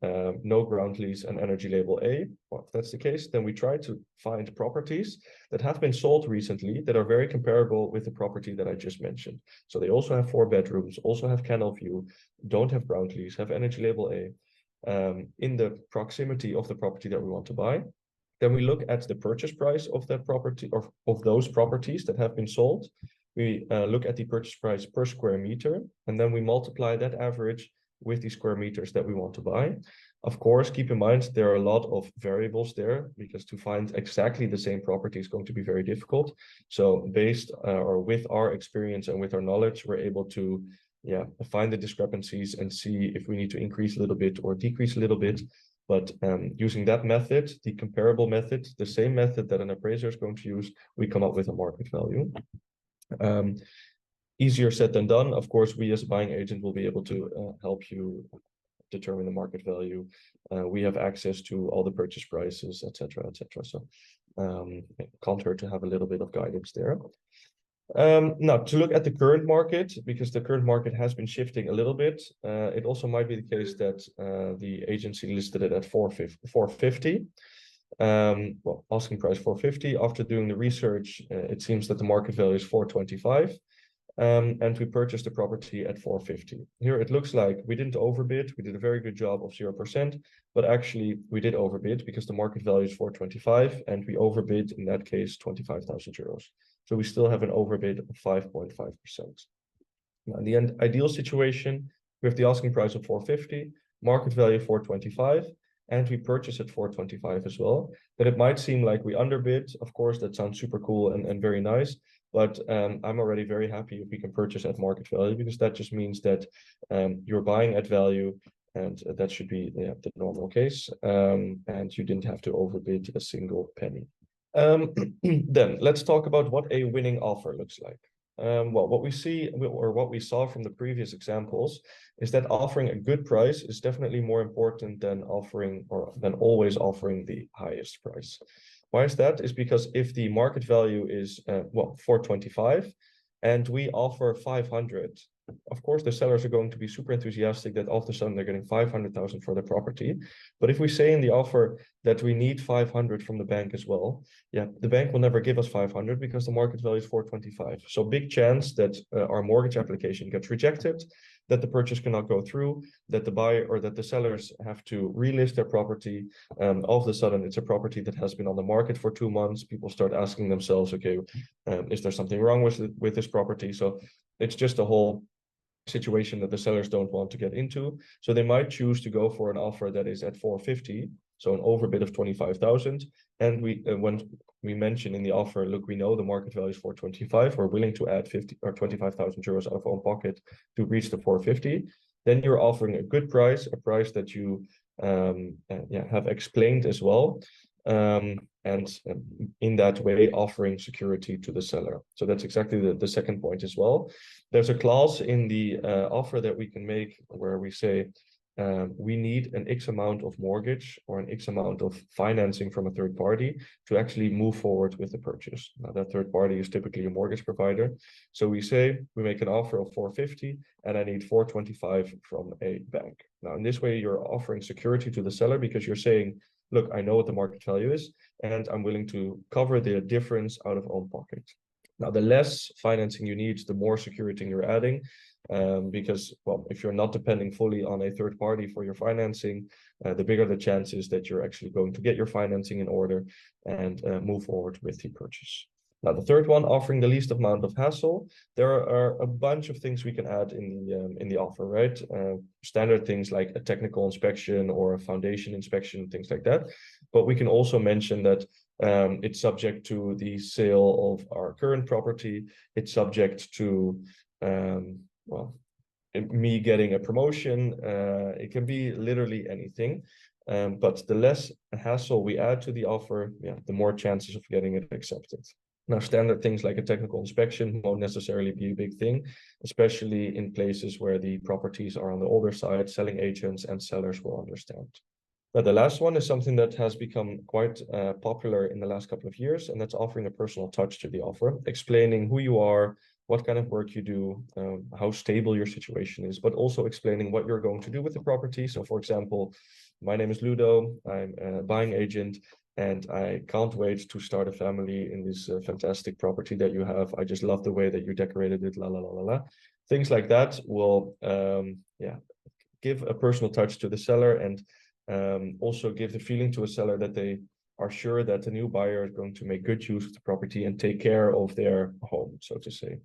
no ground lease and energy label A. Well, if that's the case, then we try to find properties that have been sold recently that are very comparable with the property that I just mentioned. So they also have 4 bedrooms, also have canal view, don't have ground lease, have energy label A, in the proximity of the property that we want to buy. Then we look at the purchase price of that property, or of those properties that have been sold. We look at the purchase price per square meter, and then we multiply that average with the square meters that we want to buy. Of course, keep in mind, there are a lot of variables there, because to find exactly the same property is going to be very difficult. So based or with our experience and with our knowledge, we're able to find the discrepancies and see if we need to increase a little bit or decrease a little bit. But using that method, the comparable method, the same method that an appraiser is going to use, we come up with a market value. Easier said than done. Of course, we as a buying agent will be able to help you determine the market value. We have access to all the purchase prices, etc., etc. So it can't hurt to have a little bit of guidance there. Now, to look at the current market, because the current market has been shifting a little bit, it also might be the case that the agency listed it at 450. Well, asking price 450. After doing the research, it seems that the market value is 425. And we purchased the property at 450. Here it looks like we didn't overbid. We did a very good job of 0%, but actually we did overbid because the market value is 425 and we overbid in that case 25,000 euros. So we still have an overbid of 5.5%. Now, in the ideal situation, we have the asking price of 450, market value 425, and we purchase at 425 as well. But it might seem like we underbid. Of course, that sounds super cool and very nice. But I'm already very happy if we can purchase at market value, because that just means that you're buying at value, and that should be the normal case. And you didn't have to overbid a single penny. Then let's talk about what a winning offer looks like. Well, what we see, or what we saw from the previous examples, is that offering a good price is definitely more important than offering, or than always offering, the highest price. Why is that? Is because if the market value is 425 and we offer 500, of course the sellers are going to be super enthusiastic that all of a sudden they're getting 500,000 for their property. But if we say in the offer that we need 500 from the bank as well, the bank will never give us 500 because the market value is 425. So big chance that our mortgage application gets rejected, that the purchase cannot go through, that the buyer or that the sellers have to relist their property. All of a sudden, it's a property that has been on the market for 2 months. People start asking themselves, okay, is there something wrong with this property? So it's just a whole situation that the sellers don't want to get into. So they might choose to go for an offer that is at 450, so an overbid of 25,000. And when we mention in the offer, look, we know the market value is 425, we're willing to add 50 or 25,000 euros out of own pocket to reach the 450, then you're offering a good price, a price that you have explained as well. And in that way offering security to the seller. So that's exactly the second point as well. There's a clause in the offer that we can make where we say we need an X amount of mortgage or an X amount of financing from a third party to actually move forward with the purchase. Now, that third party is typically a mortgage provider. So we say we make an offer of 450 and I need 425 from a bank. Now, in this way, you're offering security to the seller because you're saying, look, I know what the market value is, and I'm willing to cover the difference out of own pocket. Now, the less financing you need, the more security you're adding, because, well, if you're not depending fully on a third party for your financing, the bigger the chances that you're actually going to get your financing in order and move forward with the purchase. Now, the third one, offering the least amount of hassle. There are a bunch of things we can add in the offer, right? Standard things like a technical inspection or a foundation inspection, things like that. But we can also mention that it's subject to the sale of our current property. It's subject to, me getting a promotion. It can be literally anything. But the less hassle we add to the offer, the more chances of getting it accepted. Now, standard things like a technical inspection won't necessarily be a big thing, especially in places where the properties are on the older side. Selling agents and sellers will understand. Now, the last one is something that has become quite popular in the last couple of years, and that's offering a personal touch to the offer, explaining who you are, what kind of work you do, how stable your situation is, but also explaining what you're going to do with the property. So, for example, my name is Ludo, I'm a buying agent, and I can't wait to start a family in this fantastic property that you have. I just love the way that you decorated it, la, la, la, la, la. Things like that will give a personal touch to the seller, and also give the feeling to a seller that they are sure that the new buyer is going to make good use of the property and take care of their home, so to say.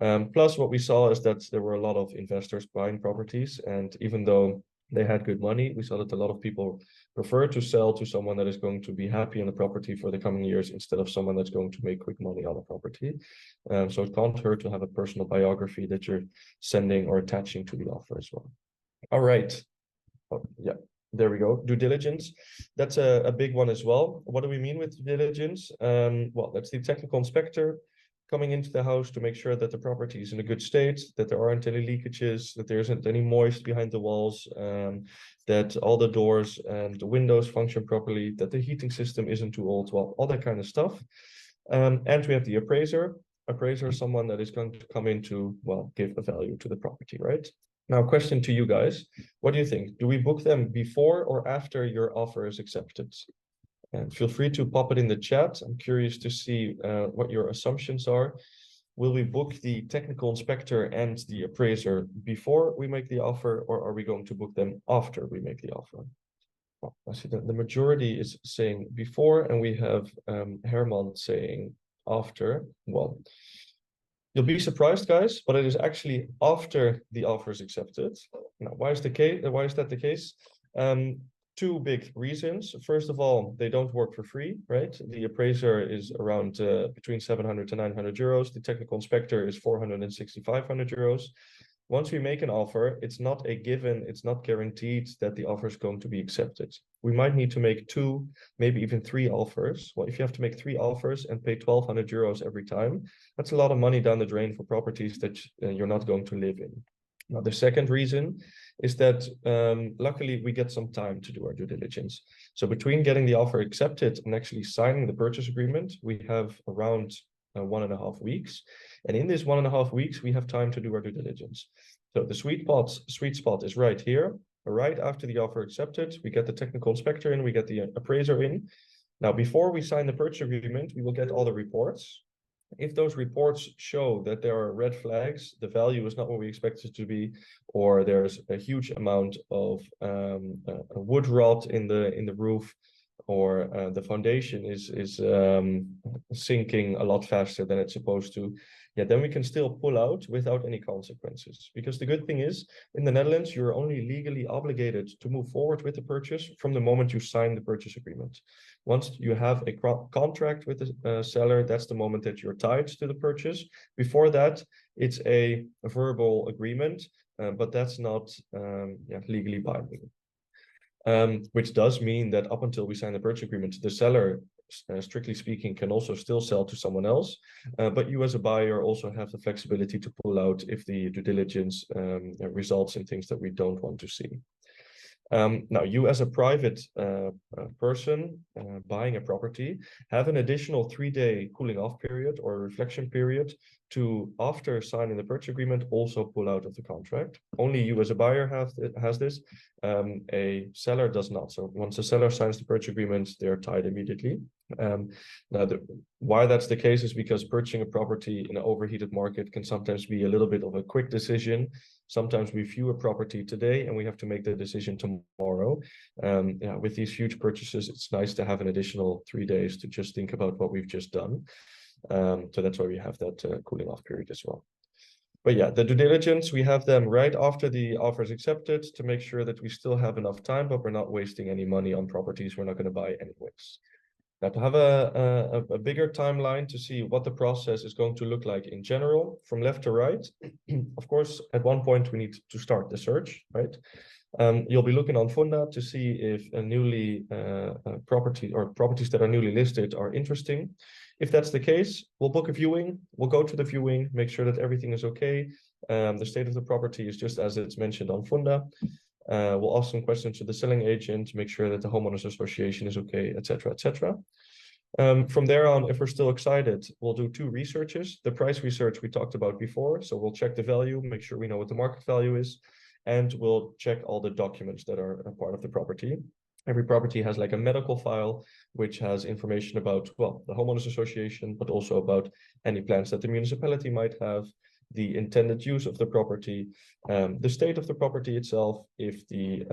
Plus, what we saw is that there were a lot of investors buying properties, and even though they had good money, we saw that a lot of people prefer to sell to someone that is going to be happy in the property for the coming years instead of someone that's going to make quick money on a property. So it can't hurt to have a personal biography that you're sending or attaching to the offer as well. All right. Oh, yeah, there we go. Due diligence. That's a big one as well. What do we mean with due diligence? Well, that's the technical inspector coming into the house to make sure that the property is in a good state, that there aren't any leakages, that there isn't any moist behind the walls, that all the doors and the windows function properly, that the heating system isn't too old, well, all that kind of stuff. And we have the appraiser. Appraiser is someone that is going to come in to, well, give a value to the property, right? Now, question to you guys. What do you think? Do we book them before or after your offer is accepted? And feel free to pop it in the chat. I'm curious to see what your assumptions are. Will we book the technical inspector and the appraiser before we make the offer, or are we going to book them after we make the offer? Well, I see that the majority is saying before, and we have Herman saying after. Well, you'll be surprised, guys, but it is actually after the offer is accepted. Now, why is that the case? Two big reasons. First of all, they don't work for free, right? The appraiser is around between 700 to 900 euros. The technical inspector is 400 and 6,500 euros. Once we make an offer, it's not a given, it's not guaranteed that the offer is going to be accepted. We might need to make 2, maybe even 3 offers. Well, if you have to make 3 offers and pay 1,200 euros every time, that's a lot of money down the drain for properties that you're not going to live in. Now, the second reason is that luckily we get some time to do our due diligence. So between getting the offer accepted and actually signing the purchase agreement, we have around 1.5 weeks. And in this 1.5 weeks, we have time to do our due diligence. So the sweet spot is right here. Right after the offer accepted, we get the technical inspector in, we get the appraiser in. Now, before we sign the purchase agreement, we will get all the reports. If those reports show that there are red flags, the value is not what we expect it to be, or there's a huge amount of wood rot in the roof, or the foundation is sinking a lot faster than it's supposed to, yeah, then we can still pull out without any consequences. Because the good thing is, in the Netherlands, you're only legally obligated to move forward with the purchase from the moment you sign the purchase agreement. Once you have a contract with the seller, that's the moment that you're tied to the purchase. Before that, it's a verbal agreement, but that's not legally binding. Which does mean that up until we sign the purchase agreement, the seller, strictly speaking, can also still sell to someone else. But you as a buyer also have the flexibility to pull out if the due diligence results in things that we don't want to see. Now, you as a private person buying a property have an additional 3-day cooling off period or reflection period to, after signing the purchase agreement, also pull out of the contract. Only you as a buyer has this. A seller does not. So once the seller signs the purchase agreement, they're tied immediately. Now, why that's the case is because purchasing a property in an overheated market can sometimes be a little bit of a quick decision. Sometimes we view a property today and we have to make the decision tomorrow. With these huge purchases, it's nice to have an additional 3 days to just think about what we've just done. So that's why we have that cooling off period as well. But yeah, the due diligence, we have them right after the offer is accepted to make sure that we still have enough time, but we're not wasting any money on properties we're not going to buy anyways. Now, to have a bigger timeline to see what the process is going to look like in general, from left to right, of course, at one point we need to start the search, right? You'll be looking on Funda to see if a newly properties that are newly listed are interesting. If that's the case, we'll book a viewing. We'll go to the viewing, make sure that everything is okay. The state of the property is just as it's mentioned on Funda. We'll ask some questions to the selling agent to make sure that the homeowners association is okay, etc., etc. From there on, if we're still excited, we'll do 2 researches. The price research we talked about before. So we'll check the value, make sure we know what the market value is, and we'll check all the documents that are a part of the property. Every property has like a medical file, which has information about, well, the homeowners association, but also about any plans that the municipality might have, the intended use of the property, the state of the property itself, if the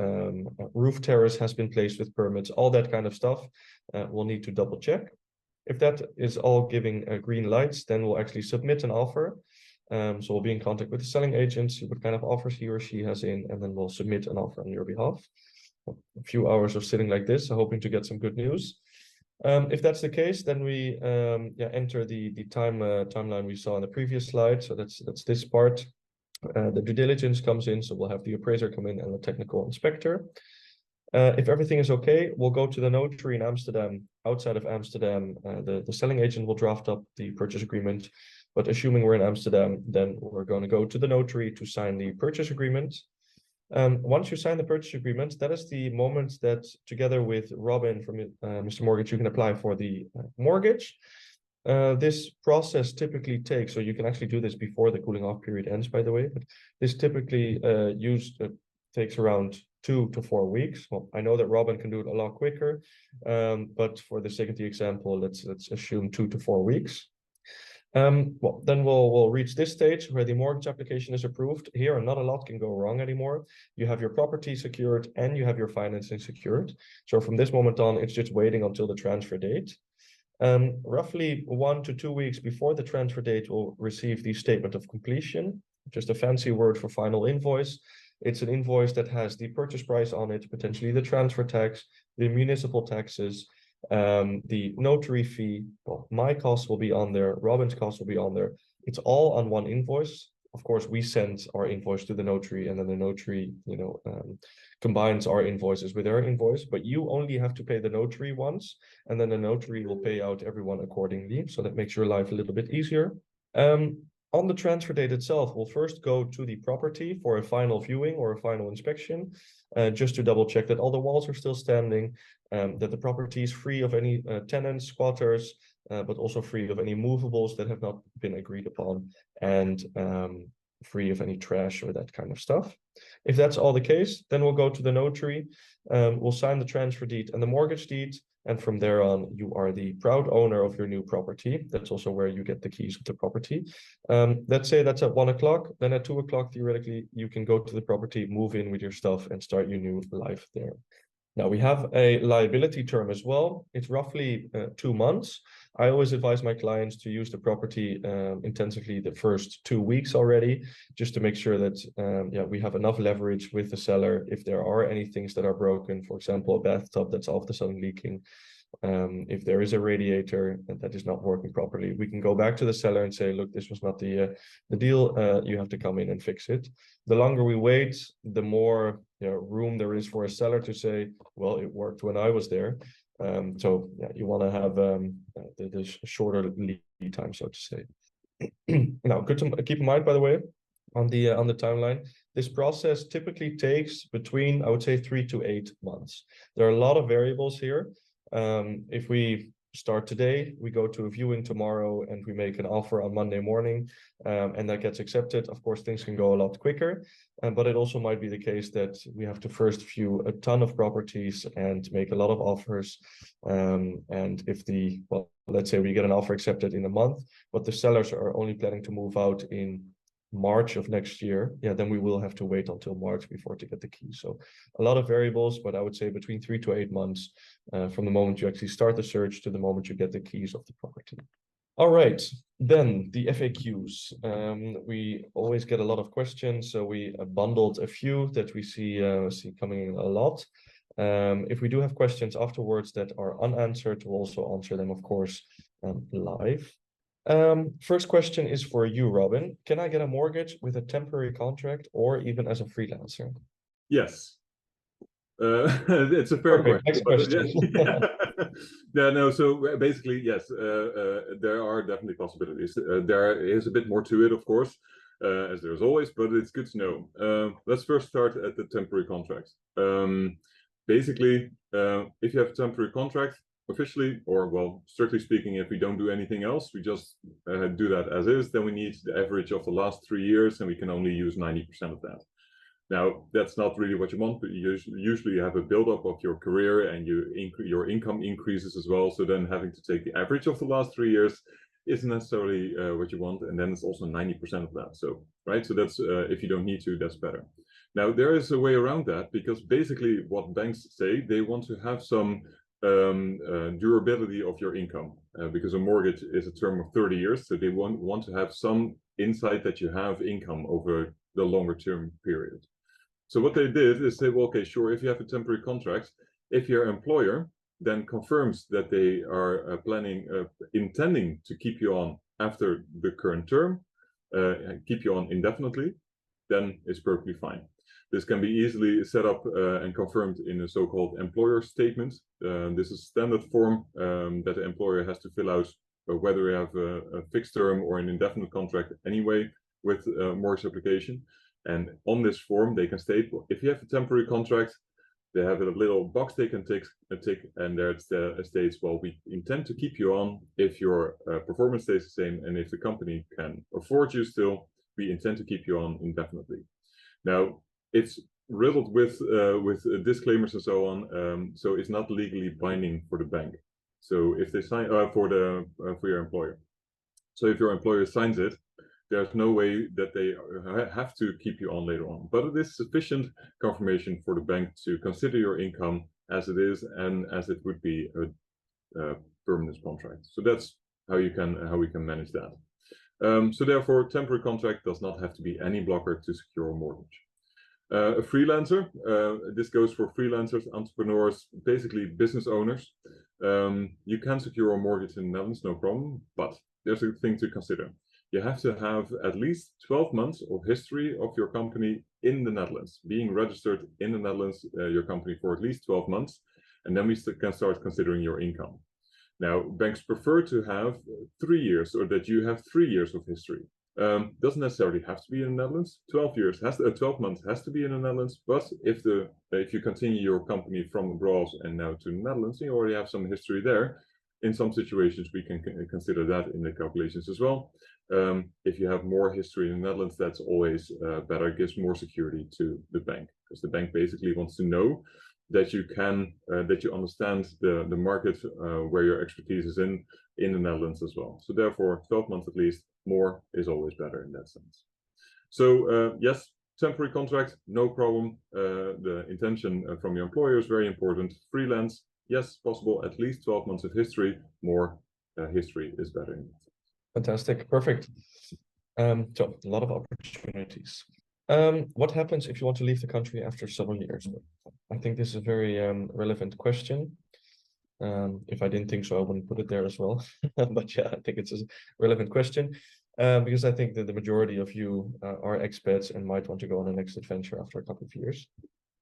roof terrace has been placed with permits, all that kind of stuff, we'll need to double check. If that is all giving green lights, then we'll actually submit an offer. So we'll be in contact with the selling agent, see what kind of offers he or she has in, and then we'll submit an offer on your behalf. A few hours of sitting like this, hoping to get some good news. If that's the case, then we enter the timeline we saw in the previous slide. So that's this part. The due diligence comes in, so we'll have the appraiser come in and the technical inspector. If everything is okay, we'll go to the notary in Amsterdam. Outside of Amsterdam, the selling agent will draft up the purchase agreement. But assuming we're in Amsterdam, then we're going to go to the notary to sign the purchase agreement. Once you sign the purchase agreement, that is the moment that, together with Robin from Mr. Mortgage, you can apply for the mortgage. This process typically takes, so you can actually do this before the cooling off period ends, by the way, but this typically takes around 2 to 4 weeks. Well, I know that Robin can do it a lot quicker, but for the sake of the example, let's assume 2 to 4 weeks. Well, then we'll reach this stage where the mortgage application is approved. Here, not a lot can go wrong anymore. You have your property secured and you have your financing secured. So from this moment on, it's just waiting until the transfer date. Roughly 1 to 2 weeks before the transfer date, we'll receive the statement of completion, just a fancy word for final invoice. It's an invoice that has the purchase price on it, potentially the transfer tax, the municipal taxes, the notary fee. Well, my costs will be on there, Robin's costs will be on there. It's all on one invoice. Of course, we send our invoice to the notary, and then the notary, combines our invoices with their invoice. But you only have to pay the notary once, and then the notary will pay out everyone accordingly. So that makes your life a little bit easier. On the transfer date itself, we'll first go to the property for a final viewing or a final inspection, just to double check that all the walls are still standing, that the property is free of any tenants, squatters, but also free of any movables that have not been agreed upon, and free of any trash or that kind of stuff. If that's all the case, then we'll go to the notary, we'll sign the transfer deed and the mortgage deed, and from there on, you are the proud owner of your new property. That's also where you get the keys of the property. Let's say that's at 1 o'clock, then at 2 o'clock, theoretically, you can go to the property, move in with your stuff, and start your new life there. Now, we have a liability term as well. It's roughly 2 months. I always advise my clients to use the property intensively the first 2 weeks already, just to make sure that we have enough leverage with the seller. If there are any things that are broken, for example, a bathtub that's all of a sudden leaking, if there is a radiator that is not working properly, we can go back to the seller and say, look, this was not the deal. You have to come in and fix it. The longer we wait, the more room there is for a seller to say, well, it worked when I was there. So you want to have the shorter lead time, so to say. Now, good to keep in mind, by the way, on the timeline, this process typically takes between, I would say, 3 to 8 months. There are a lot of variables here. If we start today, we go to a viewing tomorrow, and we make an offer on Monday morning, and that gets accepted. Of course, things can go a lot quicker, but it also might be the case that we have to first view a ton of properties and make a lot of offers. And if let's say we get an offer accepted in a month, but the sellers are only planning to move out in March of next year, then we will have to wait until March before to get the key. So a lot of variables, but I would say between 3 to 8 months from the moment you actually start the search to the moment you get the keys of the property. All right, then the FAQs. We always get a lot of questions, so we bundled a few that we see coming in a lot. If we do have questions afterwards that are unanswered, we'll also answer them, of course, live. First question is for you, Robin. Can I get a mortgage with a temporary contract or even as a freelancer? Yes. It's a fair question. Next question. So basically, yes, there are definitely possibilities. There is a bit more to it, of course, as there's always, but it's good to know. Let's first start at the temporary contract. Basically, if you have a temporary contract, officially, or well, strictly speaking, if we don't do anything else, we just do that as is, then we need the average of the last 3 years, and we can only use 90% of that. Now, that's not really what you want, but you usually have a buildup of your career, and your income increases as well. So then having to take the average of the last 3 years isn't necessarily what you want, and then it's also 90% of that. So, right, so that's if you don't need to, that's better. Now, there is a way around that, because basically what banks say, they want to have some durability of your income, because a mortgage is a term of 30 years. So they want to have some insight that you have income over the longer term period. So what they did is say, well, okay, sure, if you have a temporary contract, if your employer then confirms that they are intending to keep you on after the current term, keep you on indefinitely, then it's perfectly fine. This can be easily set up and confirmed in a so-called employer statement. This is a standard form that the employer has to fill out, whether you have a fixed term or an indefinite contract anyway with a mortgage application. And on this form, they can state, well, if you have a temporary contract, they have a little box they can tick, and there it states, well, we intend to keep you on if your performance stays the same, and if the company can afford you still, we intend to keep you on indefinitely. Now, it's riddled with disclaimers and so on, so it's not legally binding for the bank. So if they sign for your employer, so if your employer signs it, there's no way that they have to keep you on later on. But it is sufficient confirmation for the bank to consider your income as it is and as it would be a permanent contract. So that's how we can manage that. So therefore, temporary contract does not have to be any blocker to secure a mortgage. A freelancer, this goes for freelancers, entrepreneurs, basically business owners. You can secure a mortgage in the Netherlands, no problem, but there's a thing to consider. You have to have at least 12 months of history of your company in the Netherlands, being registered in the Netherlands, your company for at least 12 months, and then we can start considering your income. Now, banks prefer to have 3 years, or that you have 3 years of history. Doesn't necessarily have to be in the Netherlands. 12 months has to be in the Netherlands, but if you continue your company from abroad and now to the Netherlands, you already have some history there. In some situations, we can consider that in the calculations as well. If you have more history in the Netherlands, that's always better, gives more security to the bank, because the bank basically wants to know that you understand the market where your expertise is in the Netherlands as well. So therefore, 12 months at least, more is always better in that sense. So yes, temporary contract, no problem. The intention from your employer is very important. Freelance, yes, possible, at least 12 months of history. More history is better. Fantastic, perfect. So a lot of opportunities. What happens if you want to leave the country after several years? I think this is a very relevant question. If I didn't think so, I wouldn't put it there as well. But yeah, I think it's a relevant question because I think that the majority of you are expats and might want to go on the next adventure after a couple of years.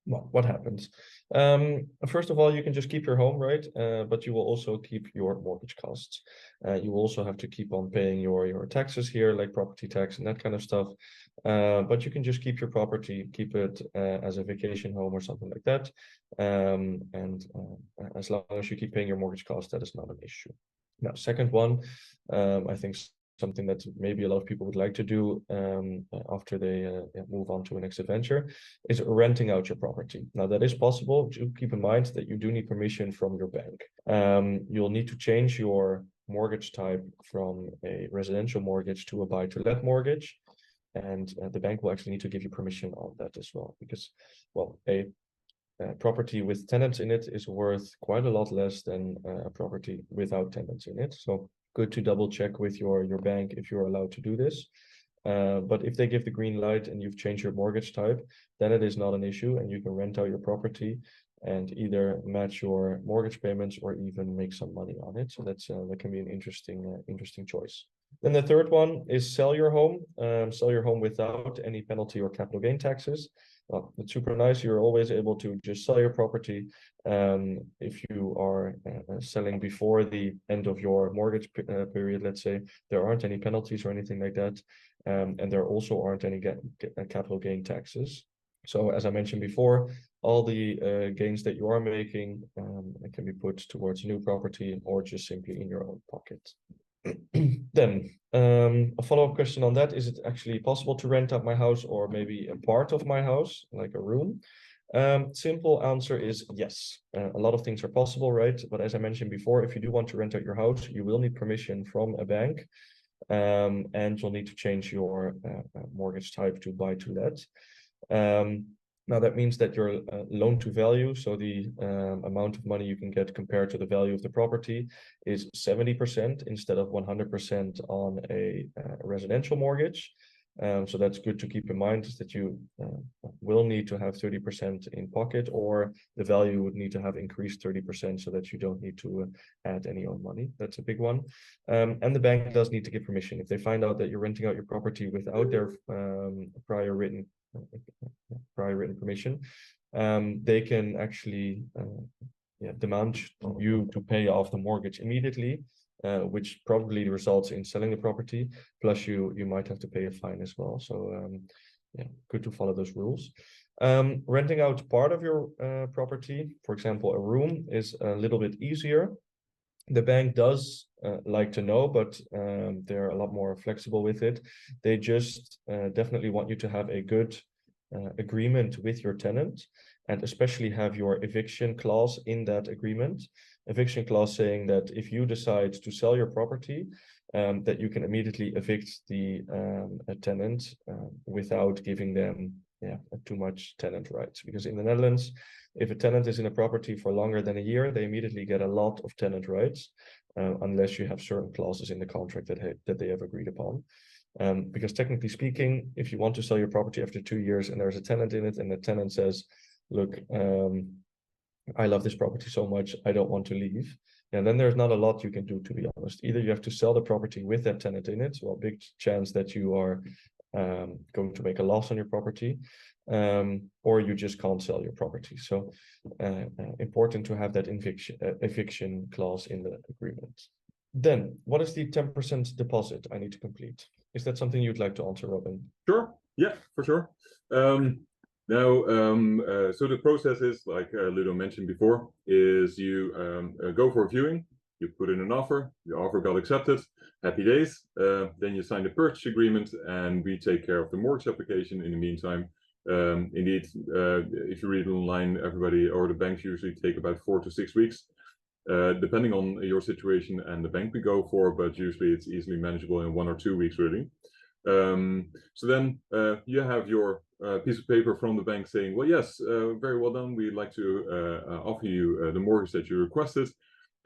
Well, what happens? First of all, you can just keep your home, right? But you will also keep your mortgage costs. You will also have to keep on paying your taxes here, like property tax and that kind of stuff. But you can just keep your property, keep it as a vacation home or something like that. And as long as you keep paying your mortgage costs, that is not an issue. Now, second one, I think something that maybe a lot of people would like to do after they move on to a next adventure is renting out your property. Now that is possible. Do keep in mind that you do need permission from your bank. You'll need to change your mortgage type from a residential mortgage to a buy-to-let mortgage, and the bank will actually need to give you permission on that as well, because, well, a property with tenants in it is worth quite a lot less than a property without tenants in it. So good to double check with your bank if you're allowed to do this. But if they give the green light and you've changed your mortgage type, then it is not an issue, and you can rent out your property and either match your mortgage payments or even make some money on it. So that can be an interesting choice. Then the third one is sell your home. Sell your home without any penalty or capital gain taxes. Well, it's super nice. You're always able to just sell your property. If you are selling before the end of your mortgage period, let's say, there aren't any penalties or anything like that. And there also aren't any capital gain taxes. So as I mentioned before, all the gains that you are making can be put towards new property or just simply in your own pocket. Then a follow-up question on that: is it actually possible to rent out my house, or maybe a part of my house, like a room? Simple answer is yes. A lot of things are possible, right? But as I mentioned before, if you do want to rent out your house, you will need permission from a bank, and you'll need to change your mortgage type to buy-to-let. Now that means that your loan to value, so the amount of money you can get compared to the value of the property, is 70% instead of 100% on a residential mortgage. So that's good to keep in mind, is that you will need to have 30% in pocket, or the value would need to have increased 30% so that you don't need to add any own money. That's a big one. And the bank does need to give permission. If they find out that you're renting out your property without their prior written permission, they can actually demand you to pay off the mortgage immediately, which probably results in selling the property, plus you might have to pay a fine as well. So good to follow those rules. Renting out part of your property, for example, a room, is a little bit easier. The bank does like to know, but they're a lot more flexible with it. They just definitely want you to have a good agreement with your tenant, and especially have your eviction clause in that agreement. Eviction clause saying that if you decide to sell your property, that you can immediately evict the tenant without giving them too much tenant rights. Because in the Netherlands, if a tenant is in a property for longer than a year, they immediately get a lot of tenant rights, unless you have certain clauses in the contract that they have agreed upon. Because technically speaking, if you want to sell your property after 2 years and there's a tenant in it, and the tenant says, look, I love this property so much, I don't want to leave, and then there's not a lot you can do, to be honest. Either you have to sell the property with that tenant in it, so a big chance that you are going to make a loss on your property, or you just can't sell your property. So important to have that eviction clause in the agreement. Then, what is the 10% deposit I need to complete? Is that something you'd like to answer, Robin? Sure. Yeah, for sure. So the process is, like Ludo mentioned before, is you go for a viewing, you put in an offer, the offer got accepted, happy days. Then you sign the purchase agreement, and we take care of the mortgage application in the meantime. Indeed, if you read online, everybody or the banks usually take about 4 to 6 weeks. Depending on your situation and the bank we go for, but usually it's easily manageable in 1 or 2 weeks, really. So then you have your piece of paper from the bank saying, well, yes, very well done, we'd like to offer you the mortgage that you requested,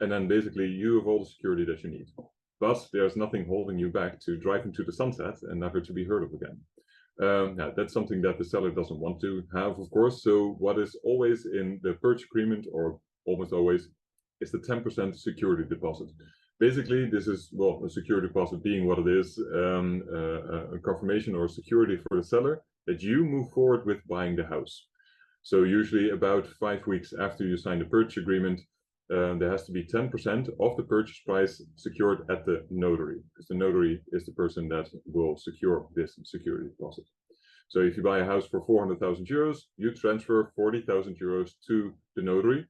and then basically you have all the security that you need. But there's nothing holding you back to drive into the sunset and never to be heard of again. That's something that the seller doesn't want to have, of course. So what is always in the purchase agreement, or almost always, is the 10% security deposit. Basically, this is, well, a security deposit being what it is, a confirmation or security for the seller that you move forward with buying the house. So usually about 5 weeks after you sign the purchase agreement, there has to be 10% of the purchase price secured at the notary, because the notary is the person that will secure this security deposit. So if you buy a house for 400,000 euros, you transfer 40,000 euros to the notary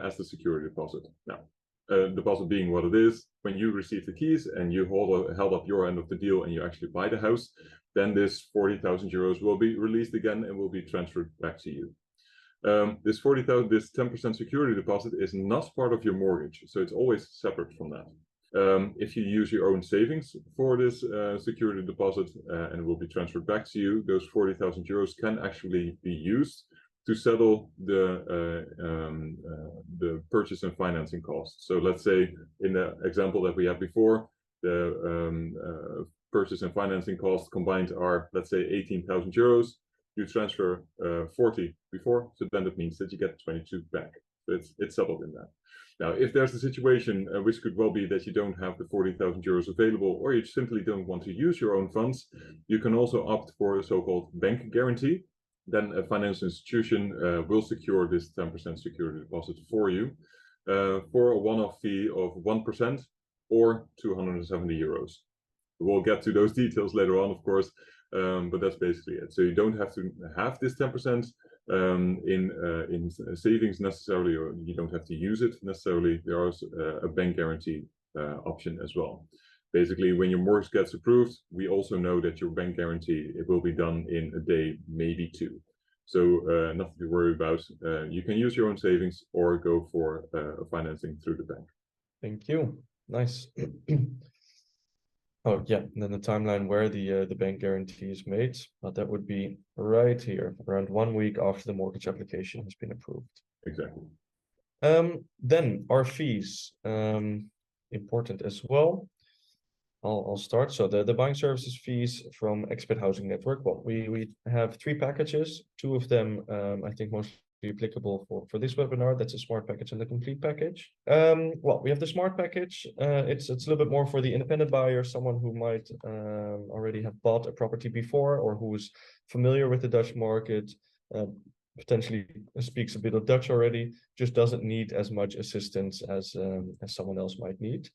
as the security deposit. Now, deposit being what it is, when you receive the keys and you held up your end of the deal and you actually buy the house, then this 40,000 euros will be released again and will be transferred back to you. This 40,000, this 10% security deposit is not part of your mortgage, so it's always separate from that. If you use your own savings for this security deposit and it will be transferred back to you, those 40,000 euros can actually be used to settle the purchase and financing costs. So let's say in the example that we had before, the purchase and financing costs combined are, let's say, 18,000 euros. You transfer 40 before, so then that means that you get 22 back. So it's settled in that. Now, if there's a situation which could well be that you don't have the 40,000 euros available, or you simply don't want to use your own funds, you can also opt for a so-called bank guarantee. Then a financial institution will secure this 10% security deposit for you for a one-off fee of 1% or 270 euros. We'll get to those details later on, of course, but that's basically it. So you don't have to have this 10% in savings necessarily, or you don't have to use it necessarily. There is a bank guarantee option as well. Basically, when your mortgage gets approved, we also know that your bank guarantee, it will be done in a day, maybe 2. So nothing to worry about. You can use your own savings or go for financing through the bank. Thank you. Nice. Oh yeah, and then the timeline where the bank guarantee is made, but that would be right here, around 1 week after the mortgage application has been approved. Exactly. Then our fees, important as well. I'll start. So the buying services fees from Expat Housing Network. Well, we have 3 packages. 2 of them, I think mostly applicable for this webinar. That's a smart package and the complete package. Well, we have the smart package. It's a little bit more for the independent buyer, someone who might already have bought a property before or who is familiar with the Dutch market, potentially speaks a bit of Dutch already, just doesn't need as much assistance as someone else might need.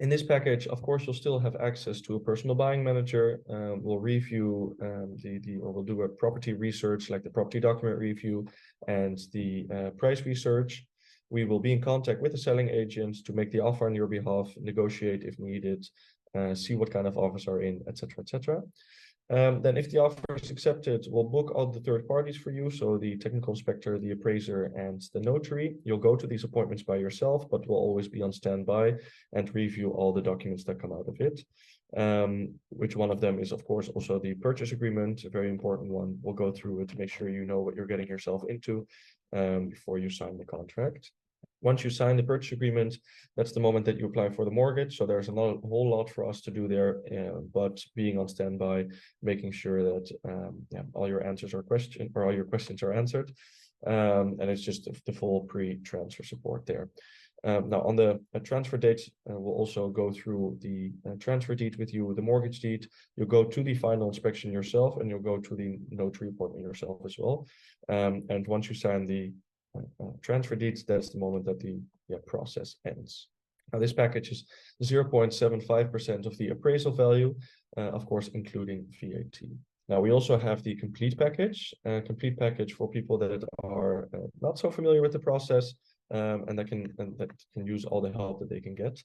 In this package, of course, you'll still have access to a personal buying manager. We'll review or we'll do a property research like the property document review and the price research. We will be in contact with the selling agent to make the offer on your behalf, negotiate if needed, see what kind of offers are in, etc., etc. Then if the offer is accepted, we'll book all the third parties for you. So the technical inspector, the appraiser, and the notary. You'll go to these appointments by yourself, but we'll always be on standby and review all the documents that come out of it. Which one of them is, of course, also the purchase agreement, a very important one. We'll go through it to make sure you know what you're getting yourself into before you sign the contract. Once you sign the purchase agreement, that's the moment that you apply for the mortgage. So there's a whole lot for us to do there, but being on standby, making sure that all your answers are all your questions are answered, and it's just the full pre-transfer support there. Now on the transfer date, we'll also go through the transfer deed with you, the mortgage deed. You'll go to the final inspection yourself, and you'll go to the notary appointment yourself as well. And once you sign the transfer deeds, that's the moment that the process ends. Now this package is 0.75% of the appraisal value, of course, including VAT. Now we also have the complete package for people that are not so familiar with the process, and that can use all the help that they can get.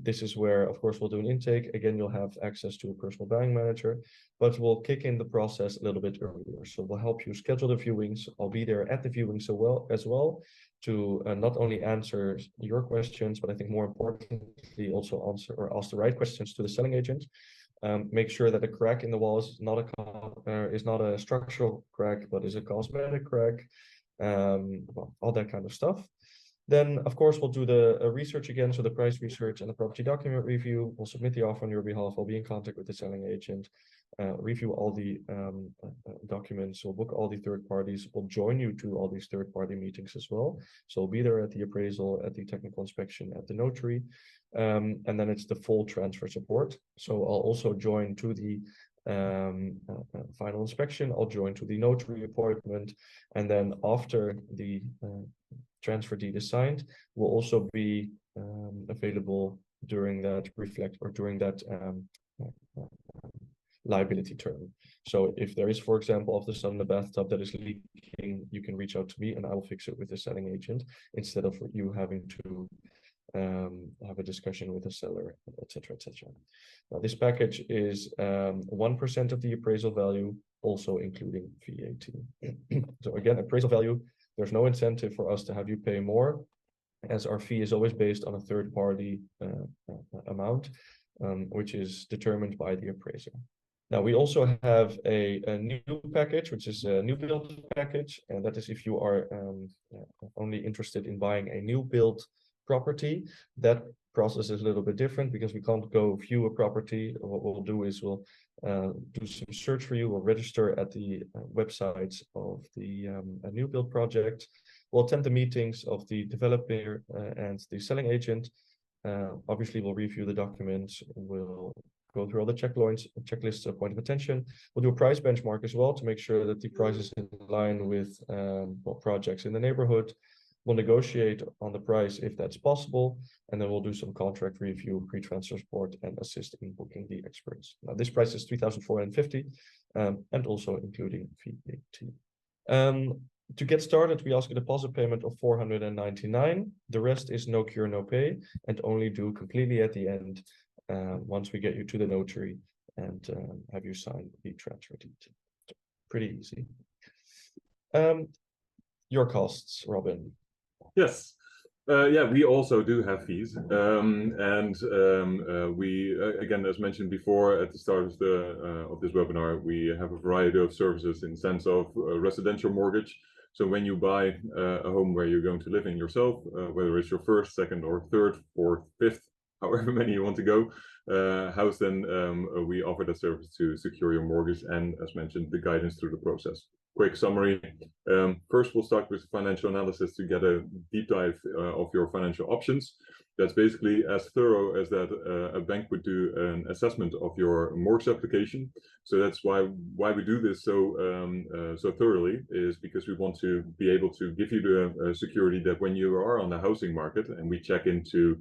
This is where, of course, we'll do an intake. Again, you'll have access to a personal buying manager, but we'll kick in the process a little bit earlier. So we'll help you schedule the viewings. I'll be there at the viewings as well to not only answer your questions, but I think more importantly, also ask the right questions to the selling agent. Make sure that the crack in the wall is not a structural crack, but is a cosmetic crack. Well, all that kind of stuff. Then, of course, we'll do the research again, so the price research and the property document review. We'll submit the offer on your behalf. We'll be in contact with the selling agent, review all the documents. We'll book all the third parties. We'll join you to all these third-party meetings as well. So we'll be there at the appraisal, at the technical inspection, at the notary, and then it's the full transfer support. So I'll also join to the final inspection. I'll join to the notary appointment, and then after the transfer deed is signed, will also be available during that liability term. So if there is, for example, all of a sudden a bathtub that is leaking, you can reach out to me and I will fix it with the selling agent instead of you having to have a discussion with the seller, etc., etc. Now this package is 1% of the appraisal value, also including VAT. So again, appraisal value, there's no incentive for us to have you pay more, as our fee is always based on a third-party amount, which is determined by the appraiser. Now we also have a new package, which is a new build package, and that is if you are only interested in buying a new build property. That process is a little bit different because we can't go view a property. What we'll do is we'll do some search for you. We'll register at the websites of the new build project. We'll attend the meetings of the developer and the selling agent. Obviously, we'll review the documents. We'll go through all the checklists of point of attention. We'll do a price benchmark as well to make sure that the price is in line with projects in the neighborhood. We'll negotiate on the price if that's possible, and then we'll do some contract review, pre-transfer support, and assist in booking the experts. Now, this price is 3,450, and also including VAT. To get started, we ask a deposit payment of 499. The rest is no cure, no pay, and only due completely at the end once we get you to the notary and have you sign the transfer deed. Pretty easy. Your costs, Robin. Yes. Yeah, we also do have fees, we again, as mentioned before at the start of this webinar, we have a variety of services in the sense of residential mortgage. So when you buy a home where you're going to live in yourself, whether it's your first, second, or third, fourth, fifth, however many you want to go, house, then we offer that service to secure your mortgage and, as mentioned, the guidance through the process. Quick summary. First, we'll start with financial analysis to get a deep dive of your financial options. That's basically as thorough as that a bank would do an assessment of your mortgage application. So that's why we do this so thoroughly, is because we want to be able to give you the security that when you are on the housing market and we check into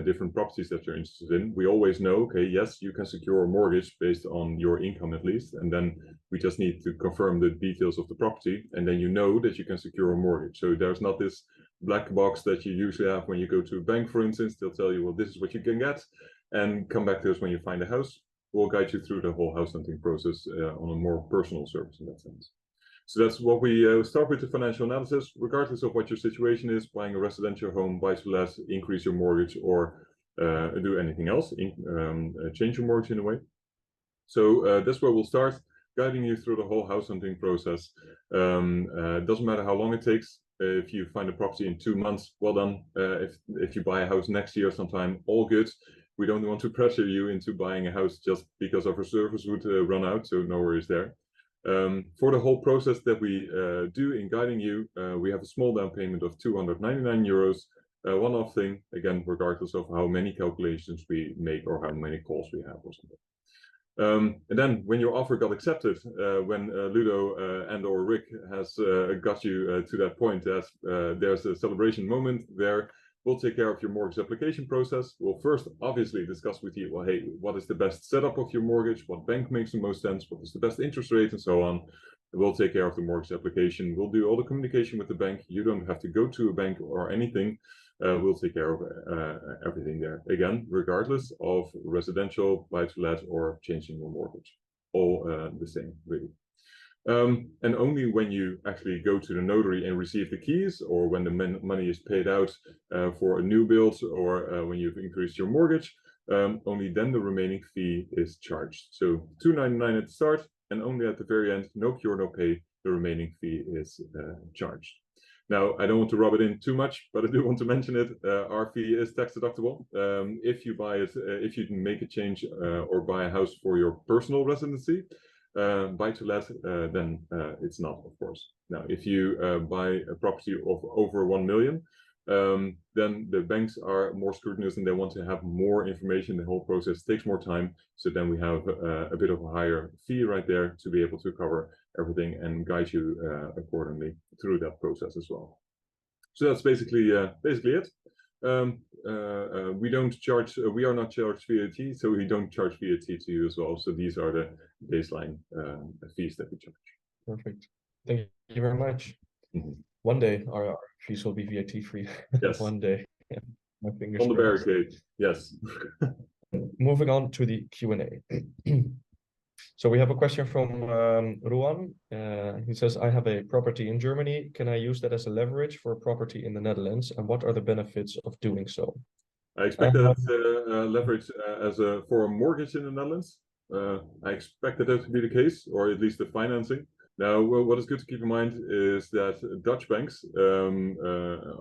different properties that you're interested in, we always know, okay, yes, you can secure a mortgage based on your income at least, and then we just need to confirm the details of the property, and then you know that you can secure a mortgage. So there's not this black box that you usually have when you go to a bank, for instance. They'll tell you, well, this is what you can get, and come back to us when you find a house. We'll guide you through the whole house hunting process on a more personal service in that sense. So that's what we start with, the financial analysis, regardless of what your situation is, buying a residential home, buy to let, increase your mortgage, or do anything else, change your mortgage in a way. So that's where we'll start, guiding you through the whole house hunting process. Doesn't matter how long it takes. If you find a property in 2 months, well done. If you buy a house next year sometime, all good. We don't want to pressure you into buying a house just because our service would run out, so no worries there. For the whole process that we do in guiding you, we have a small down payment of 299 euros, one-off thing, again, regardless of how many calculations we make or how many calls we have or something. And then when your offer got accepted, when Ludo and or Rick has got you to that point that there's a celebration moment there, we'll take care of your mortgage application process. We'll first obviously discuss with you, well, hey, what is the best setup of your mortgage? What bank makes the most sense? What is the best interest rate, and so on. We'll take care of the mortgage application. We'll do all the communication with the bank. You don't have to go to a bank or anything. We'll take care of everything there. Again, regardless of residential, buy-to-let, or changing your mortgage. All the same, really. And only when you actually go to the notary and receive the keys, or when the money is paid out for a new build, or when you've increased your mortgage, only then the remaining fee is charged. So 299 at the start, and only at the very end, no cure, no pay, the remaining fee is charged. Now, I don't want to rub it in too much, but I do want to mention it. Our fee is tax deductible. If you buy it, if you make a change or buy a house for your personal residency, buy to let, then it's not, of course. Now, if you buy a property of over 1 million, then the banks are more scrutinous and they want to have more information. The whole process takes more time. So then we have a bit of a higher fee right there to be able to cover everything and guide you accordingly through that process as well. So that's basically it. We don't charge, we are not charged VAT, so we don't charge VAT to you as well. So these are the baseline fees that we charge. Perfect. Thank you very much. One day our fees will be VAT free. Yes. One day. My fingers on the crossed. barricade. Yes. Moving on to the Q&A. So we have a question from Ruan. He says, I have a property in Germany. Can I use that as a leverage for a property in the Netherlands? And what are the benefits of doing so? I expect that leverage for a mortgage in the Netherlands. I expected that to be the case, or at least the financing. Now, what is good to keep in mind is that Dutch banks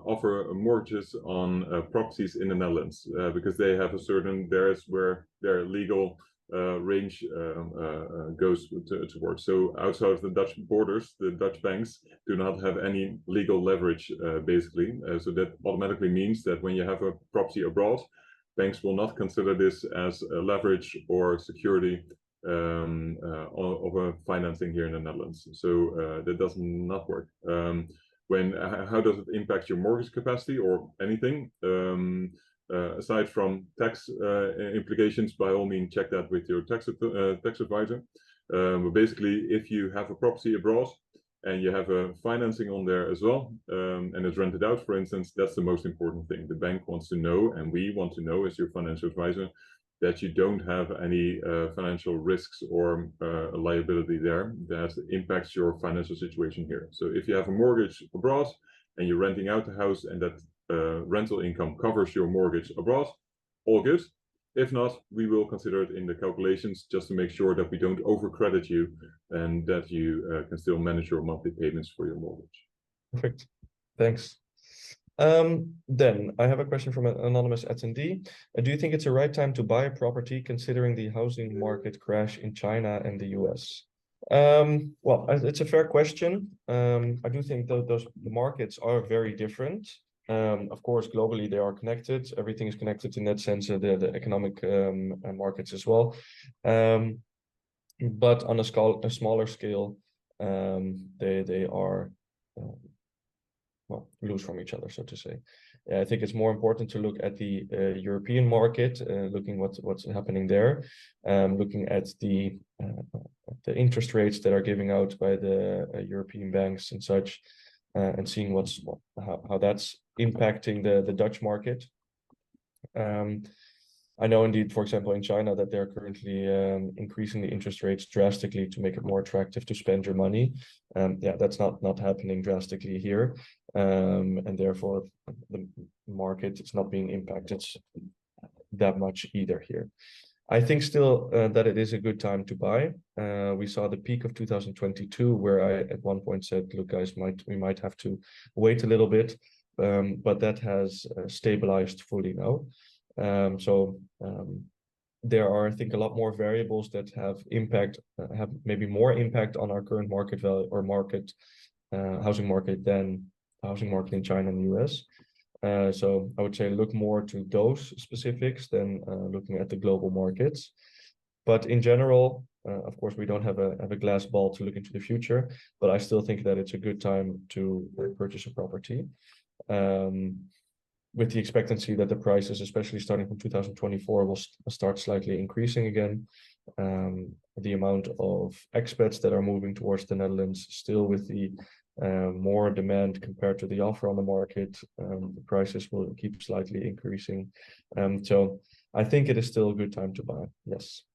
offer mortgages on properties in the Netherlands because they have a certain, there's where their legal range goes towards. So outside of the Dutch borders, the Dutch banks do not have any legal leverage, basically. So that automatically means that when you have a property abroad, banks will not consider this as a leverage or security of a financing here in the Netherlands. So that does not work. How does it impact your mortgage capacity or anything? Aside from tax implications, by all means, check that with your tax advisor. But basically, if you have a property abroad and you have a financing on there as well, and it's rented out, for instance, that's the most important thing. The bank wants to know, and we want to know as your financial advisor, that you don't have any financial risks or liability there that impacts your financial situation here. So if you have a mortgage abroad and you're renting out the house and that rental income covers your mortgage abroad, all good. If not, we will consider it in the calculations just to make sure that we don't overcredit you and that you can still manage your monthly payments for your mortgage. Perfect. Thanks. Then I have a question from an anonymous attendee. Do you think it's the right time to buy a property considering the housing market crash in China and the US? Well, it's a fair question. I do think that the markets are very different. Of course, globally they are connected. Everything is connected in that sense, the economic markets as well. But on a smaller scale, they are well, loose from each other, so to say. I think it's more important to look at the European market, looking what's happening there, looking at the interest rates that are giving out by the European banks and such, and seeing how that's impacting the Dutch market. I know indeed, for example, in China that they're currently increasing the interest rates drastically to make it more attractive to spend your money. Yeah, that's not happening drastically here. And therefore the market is not being impacted that much either here. I think still that it is a good time to buy. We saw the peak of 2022 where I at one point said, look guys, we might have to wait a little bit, but that has stabilized fully now. There are, I think, a lot more variables that have maybe more impact on our current market value or housing market than housing market in China and the US. So I would say look more to those specifics than looking at the global markets. But in general, of course, we don't have a glass ball to look into the future, but I still think that it's a good time to purchase a property. With the expectancy that the prices, especially starting from 2024, will start slightly increasing again. The amount of expats that are moving towards the Netherlands, still with the more demand compared to the offer on the market, the prices will keep slightly increasing. So I think it is still a good time to buy. Yes.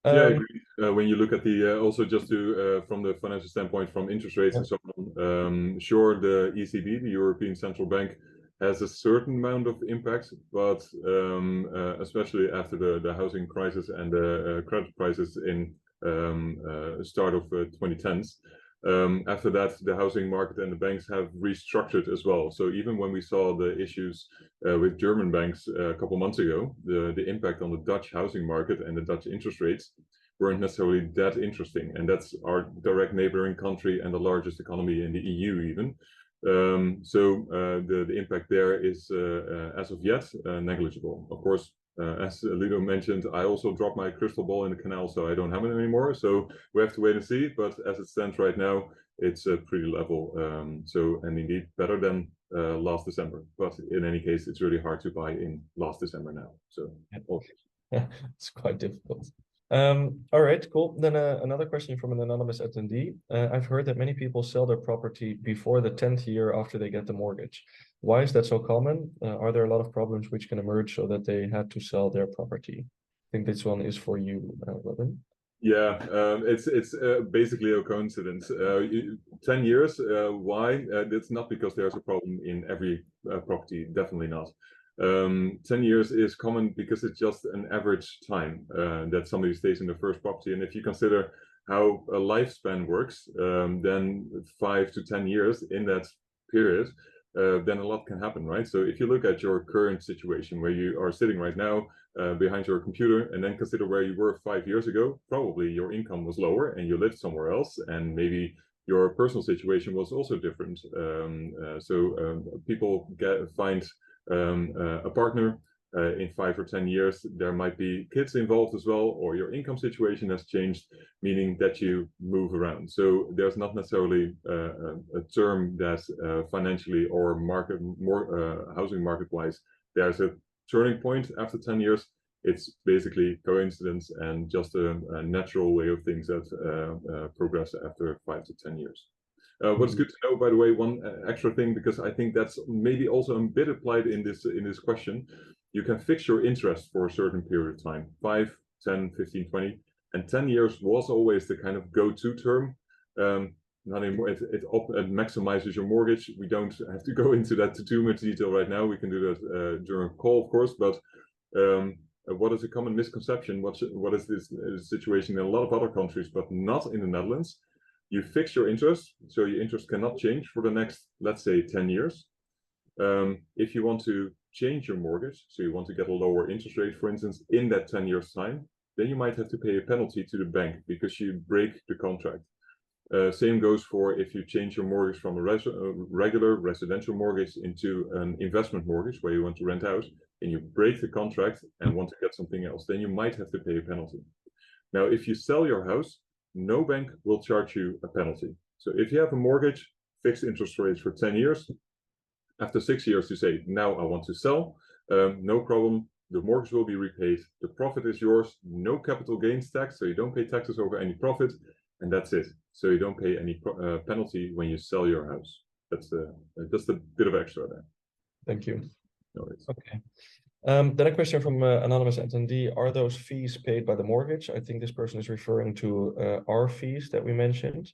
Yeah, I agree. When you look at the also just to from the financial standpoint, from interest rates and so on, sure, the ECB, the European Central Bank, has a certain amount of impact, but especially after the housing crisis and the credit crisis in start of 2010s. After that, the housing market and the banks have restructured as well. So even when we saw the issues with German banks a couple months ago, the impact on the Dutch housing market and the Dutch interest rates weren't necessarily that interesting. And that's our direct neighboring country and the largest economy in the EU even. So the impact there is, as of yet, negligible. Of course, as Ludo mentioned, I also dropped my crystal ball in the canal, so I don't have it anymore. So we have to wait and see. But as it stands right now, it's pretty level. And indeed better than last December. But in any case, it's really hard to buy in last December now. So yeah, it's quite difficult. All right, cool. Then another question from an anonymous attendee. I've heard that many people sell their property before the 10th year after they get the mortgage. Why is that so common? Are there a lot of problems which can emerge so that they had to sell their property? I think this one is for you, Robin. Yeah, it's basically a coincidence. 10 years, why? It's not because there's a problem in every property, definitely not. 10 years is common because it's just an average time that somebody stays in the first property. And if you consider how a lifespan works, then 5 to 10 years in that period, then a lot can happen, right? So if you look at your current situation where you are sitting right now behind your computer, and then consider where you were 5 years ago, probably your income was lower and you lived somewhere else, and maybe your personal situation was also different. People find a partner in 5 or 10 years. There might be kids involved as well, or your income situation has changed, meaning that you move around. So there's not necessarily a term that financially or housing market wise there's a turning point after 10 years. It's basically coincidence and just a natural way of things that progress after 5 to 10 years. What's good to know, by the way, one extra thing, because I think that's maybe also a bit applied in this question. You can fix your interest for a certain period of time, 5, 10, 15, 20, and 10 years was always the kind of go-to term. not anymore. It maximizes your mortgage. We don't have to go into that to too much detail right now. We can do that during a call, of course. But what is a common misconception? What is this situation in a lot of other countries, but not in the Netherlands? You fix your interest, so your interest cannot change for the next, let's say, 10 years. If you want to change your mortgage, so you want to get a lower interest rate, for instance, in that 10 years time, then you might have to pay a penalty to the bank because you break the contract. Same goes for if you change your mortgage from a regular residential mortgage into an investment mortgage where you want to rent out, and you break the contract and want to get something else, then you might have to pay a penalty. Now, if you sell your house, no bank will charge you a penalty. So if you have a mortgage, fixed interest rates for 10 years, after 6 years you say, now I want to sell, no problem, the mortgage will be repaid, the profit is yours, no capital gains tax, so you don't pay taxes over any profit, and that's it. So you don't pay any penalty when you sell your house. That's just a bit of extra there. Thank you. No worries. Okay. Then a question from anonymous attendee: are those fees paid by the mortgage? I think this person is referring to our fees that we mentioned,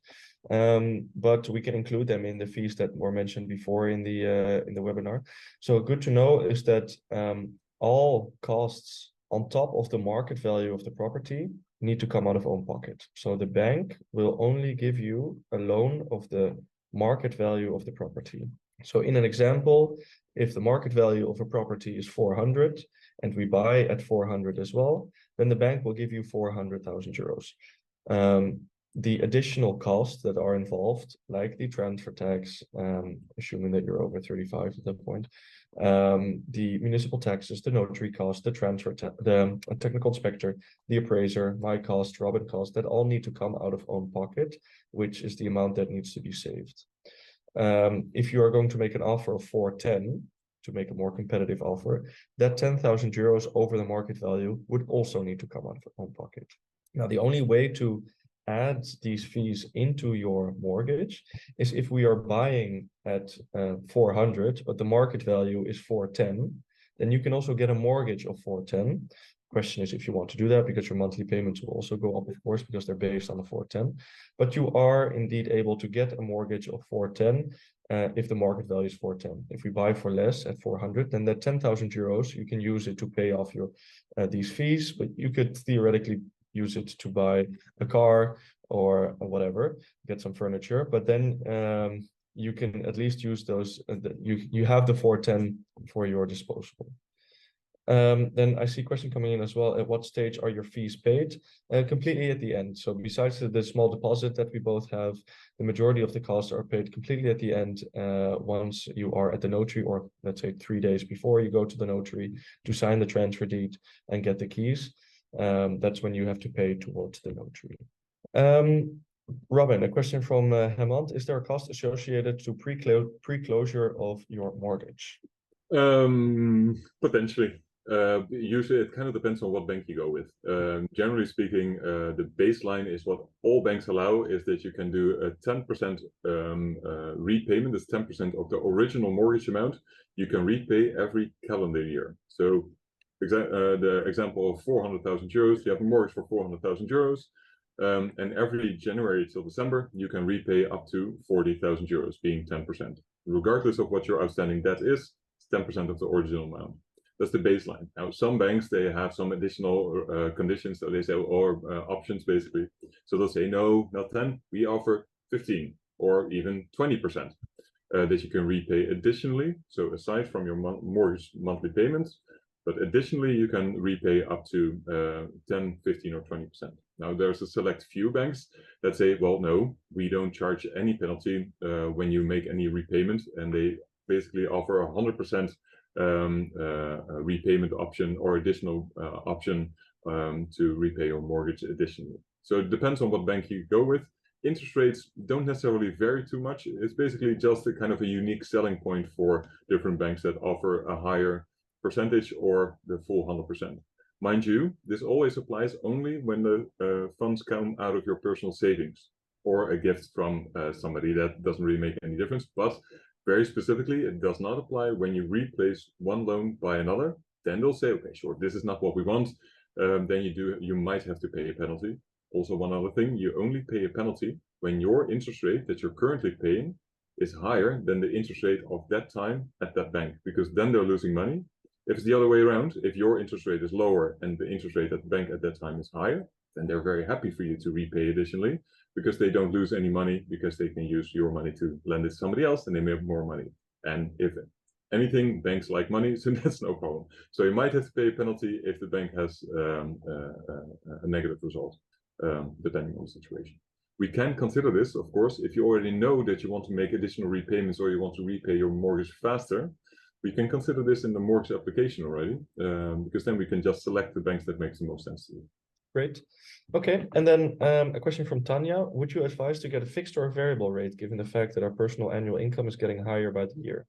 but we can include them in the fees that were mentioned before in the webinar. So good to know is that all costs on top of the market value of the property need to come out of own pocket. So the bank will only give you a loan of the market value of the property. So in an example, if the market value of a property is 400 and we buy at 400 as well, then the bank will give you 400,000 euros. The additional costs that are involved, like the transfer tax, assuming that you're over 35 at that point, the municipal taxes, the notary cost, the transfer, the technical inspector, the appraiser, my cost, Robin cost, that all need to come out of own pocket, which is the amount that needs to be saved. If you are going to make an offer of 410 to make a more competitive offer, that 10,000 euros over the market value would also need to come out of own pocket. Now, the only way to add these fees into your mortgage is if we are buying at 400, but the market value is 410, then you can also get a mortgage of 410. Question is if you want to do that, because your monthly payments will also go up, of course, because they're based on the 410. But you are indeed able to get a mortgage of 410 if the market value is 410. If we buy for less at 400, then that 10,000 euros, you can use it to pay off your these fees, but you could theoretically use it to buy a car or whatever, get some furniture. But then you can at least use those, you have the 410 for your disposable. Then I see a question coming in as well. At what stage are your fees paid? Completely at the end. So besides the small deposit that we both have, the majority of the costs are paid completely at the end once you are at the notary, or let's say 3 days before you go to the notary to sign the transfer deed and get the keys. That's when you have to pay towards the notary. Robin, a question from Hemant. Is there a cost associated to pre-closure of your mortgage? Potentially. Usually it kind of depends on what bank you go with. Generally speaking, the baseline is what all banks allow is that you can do a 10% repayment. That's 10% of the original mortgage amount you can repay every calendar year. So the example of 400,000 euros, you have a mortgage for 400,000 euros, and every January till December you can repay up to 40,000 euros, being 10%. Regardless of what your outstanding debt is, it's 10% of the original amount. That's the baseline. Now, some banks, they have some additional conditions that they say, or options basically. So they'll say, no, not 10, we offer 15 or even 20% that you can repay additionally. So aside from your mortgage monthly payments, but additionally, you can repay up to 10, 15 or 20%. Now, there's a select few banks that say, well, no, we don't charge any penalty when you make any repayment, and they basically offer 100% repayment option or additional option to repay your mortgage additionally. So it depends on what bank you go with. Interest rates don't necessarily vary too much. It's basically just a kind of a unique selling point for different banks that offer a higher percentage or the full 100%. Mind you, this always applies only when the funds come out of your personal savings or a gift from somebody. That doesn't really make any difference, but very specifically, it does not apply when you replace one loan by another. Then they'll say, okay, sure, this is not what we want. Then you might have to pay a penalty. Also, one other thing, you only pay a penalty when your interest rate that you're currently paying is higher than the interest rate of that time at that bank, because then they're losing money. If it's the other way around, if your interest rate is lower and the interest rate at the bank at that time is higher, then they're very happy for you to repay additionally, because they don't lose any money, because they can use your money to lend it to somebody else and they make more money. And if anything, banks like money, so that's no problem. So you might have to pay a penalty if the bank has a negative result, depending on the situation. We can consider this, of course, if you already know that you want to make additional repayments or you want to repay your mortgage faster. We can consider this in the mortgage application already, because then we can just select the banks that makes the most sense to you. Great. Okay, and then a question from Tanya. Would you advise to get a fixed or a variable rate, given the fact that our personal annual income is getting higher by the year?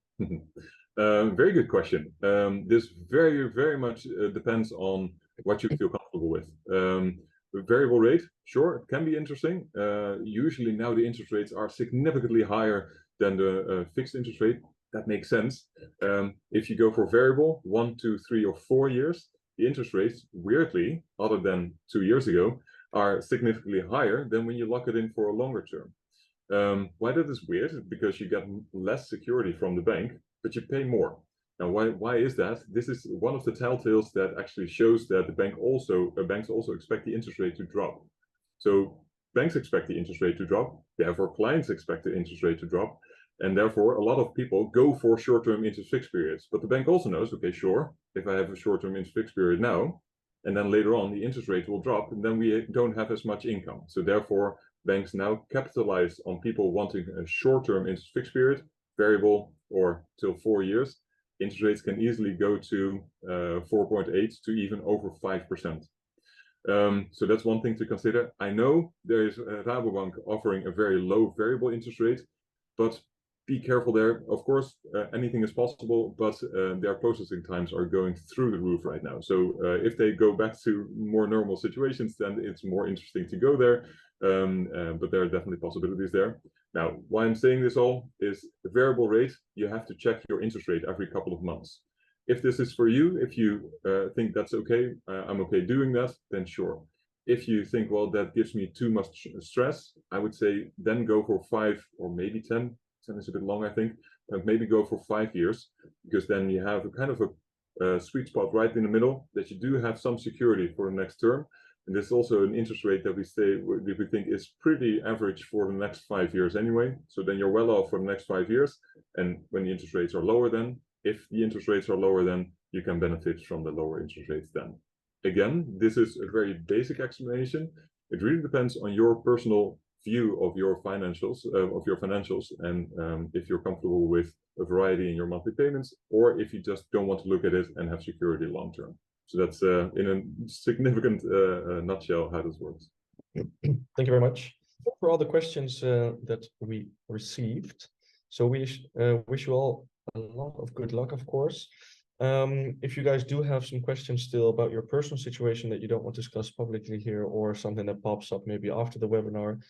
Very good question. This very much depends on what you feel comfortable with. The variable rate, sure, it can be interesting. Usually now the interest rates are significantly higher than the fixed interest rate. That makes sense. If you go for variable, 1, 2, 3, or 4 years, the interest rates, weirdly, other than 2 years ago, are significantly higher than when you lock it in for a longer term. Why that is weird? Because you get less security from the bank, but you pay more. Now, why is that? This is one of the telltales that actually shows that the banks also expect the interest rate to drop. So banks expect the interest rate to drop, therefore clients expect the interest rate to drop, and therefore a lot of people go for short-term interest fixed periods. But the bank also knows, okay, sure, if I have a short-term interest fixed period now, and then later on the interest rate will drop, and then we don't have as much income. So therefore, banks now capitalize on people wanting a short-term interest fixed period, variable or till 4 years. Interest rates can easily go to 4.8 to even over 5%. So that's one thing to consider. I know there is Rabobank offering a very low variable interest rate, but be careful there. Of course, anything is possible, but their processing times are going through the roof right now. So if they go back to more normal situations, then it's more interesting to go there. But there are definitely possibilities there. Now, why I'm saying this all is the variable rate, you have to check your interest rate every couple of months. If this is for you, if you think that's okay, I'm okay doing that, then sure. If you think, well, that gives me too much stress, I would say then go for 5 or maybe 10. 10 is a bit long, I think. Maybe go for 5 years, because then you have a kind of a sweet spot right in the middle that you do have some security for the next term. And there's also an interest rate that we think is pretty average for the next 5 years anyway. So then you're well off for the next 5 years. And when the interest rates are lower, then if the interest rates are lower, then you can benefit from the lower interest rates then. Again, this is a very basic explanation. It really depends on your personal view of your financials, and if you're comfortable with a variety in your monthly payments, or if you just don't want to look at it and have security long term. So that's in a significant nutshell how this works. Thank you very much for all the questions that we received. So we wish you all a lot of good luck, of course. If you guys do have some questions still about your personal situation that you don't want to discuss publicly here, or something that pops up maybe after the webinar,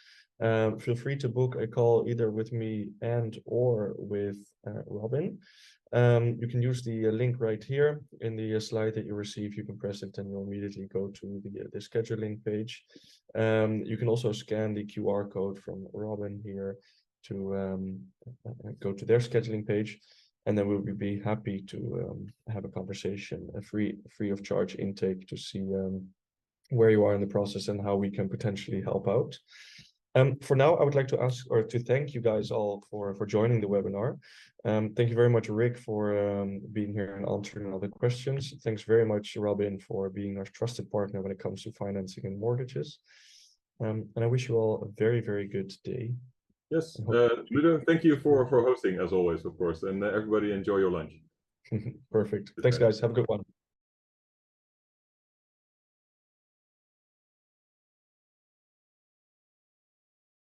feel free to book a call either with me and or with Robin. You can use the link right here in the slide that you receive. You can press it and you'll immediately go to the scheduling page. You can also scan the QR code from Robin here to go to their scheduling page, and then we'll be happy to have a conversation, a free of charge intake, to see where you are in the process and how we can potentially help out. For now, I would like to ask or to thank you guys all for joining the webinar. Thank you very much, Rick, for being here and answering all the questions. Thanks very much, Robin, for being our trusted partner when it comes to financing and mortgages. And I wish you all a very, very good day. Yes, Ludo, thank you for hosting as always, of course, and everybody enjoy your lunch. Perfect. Thanks, guys. Have a good one.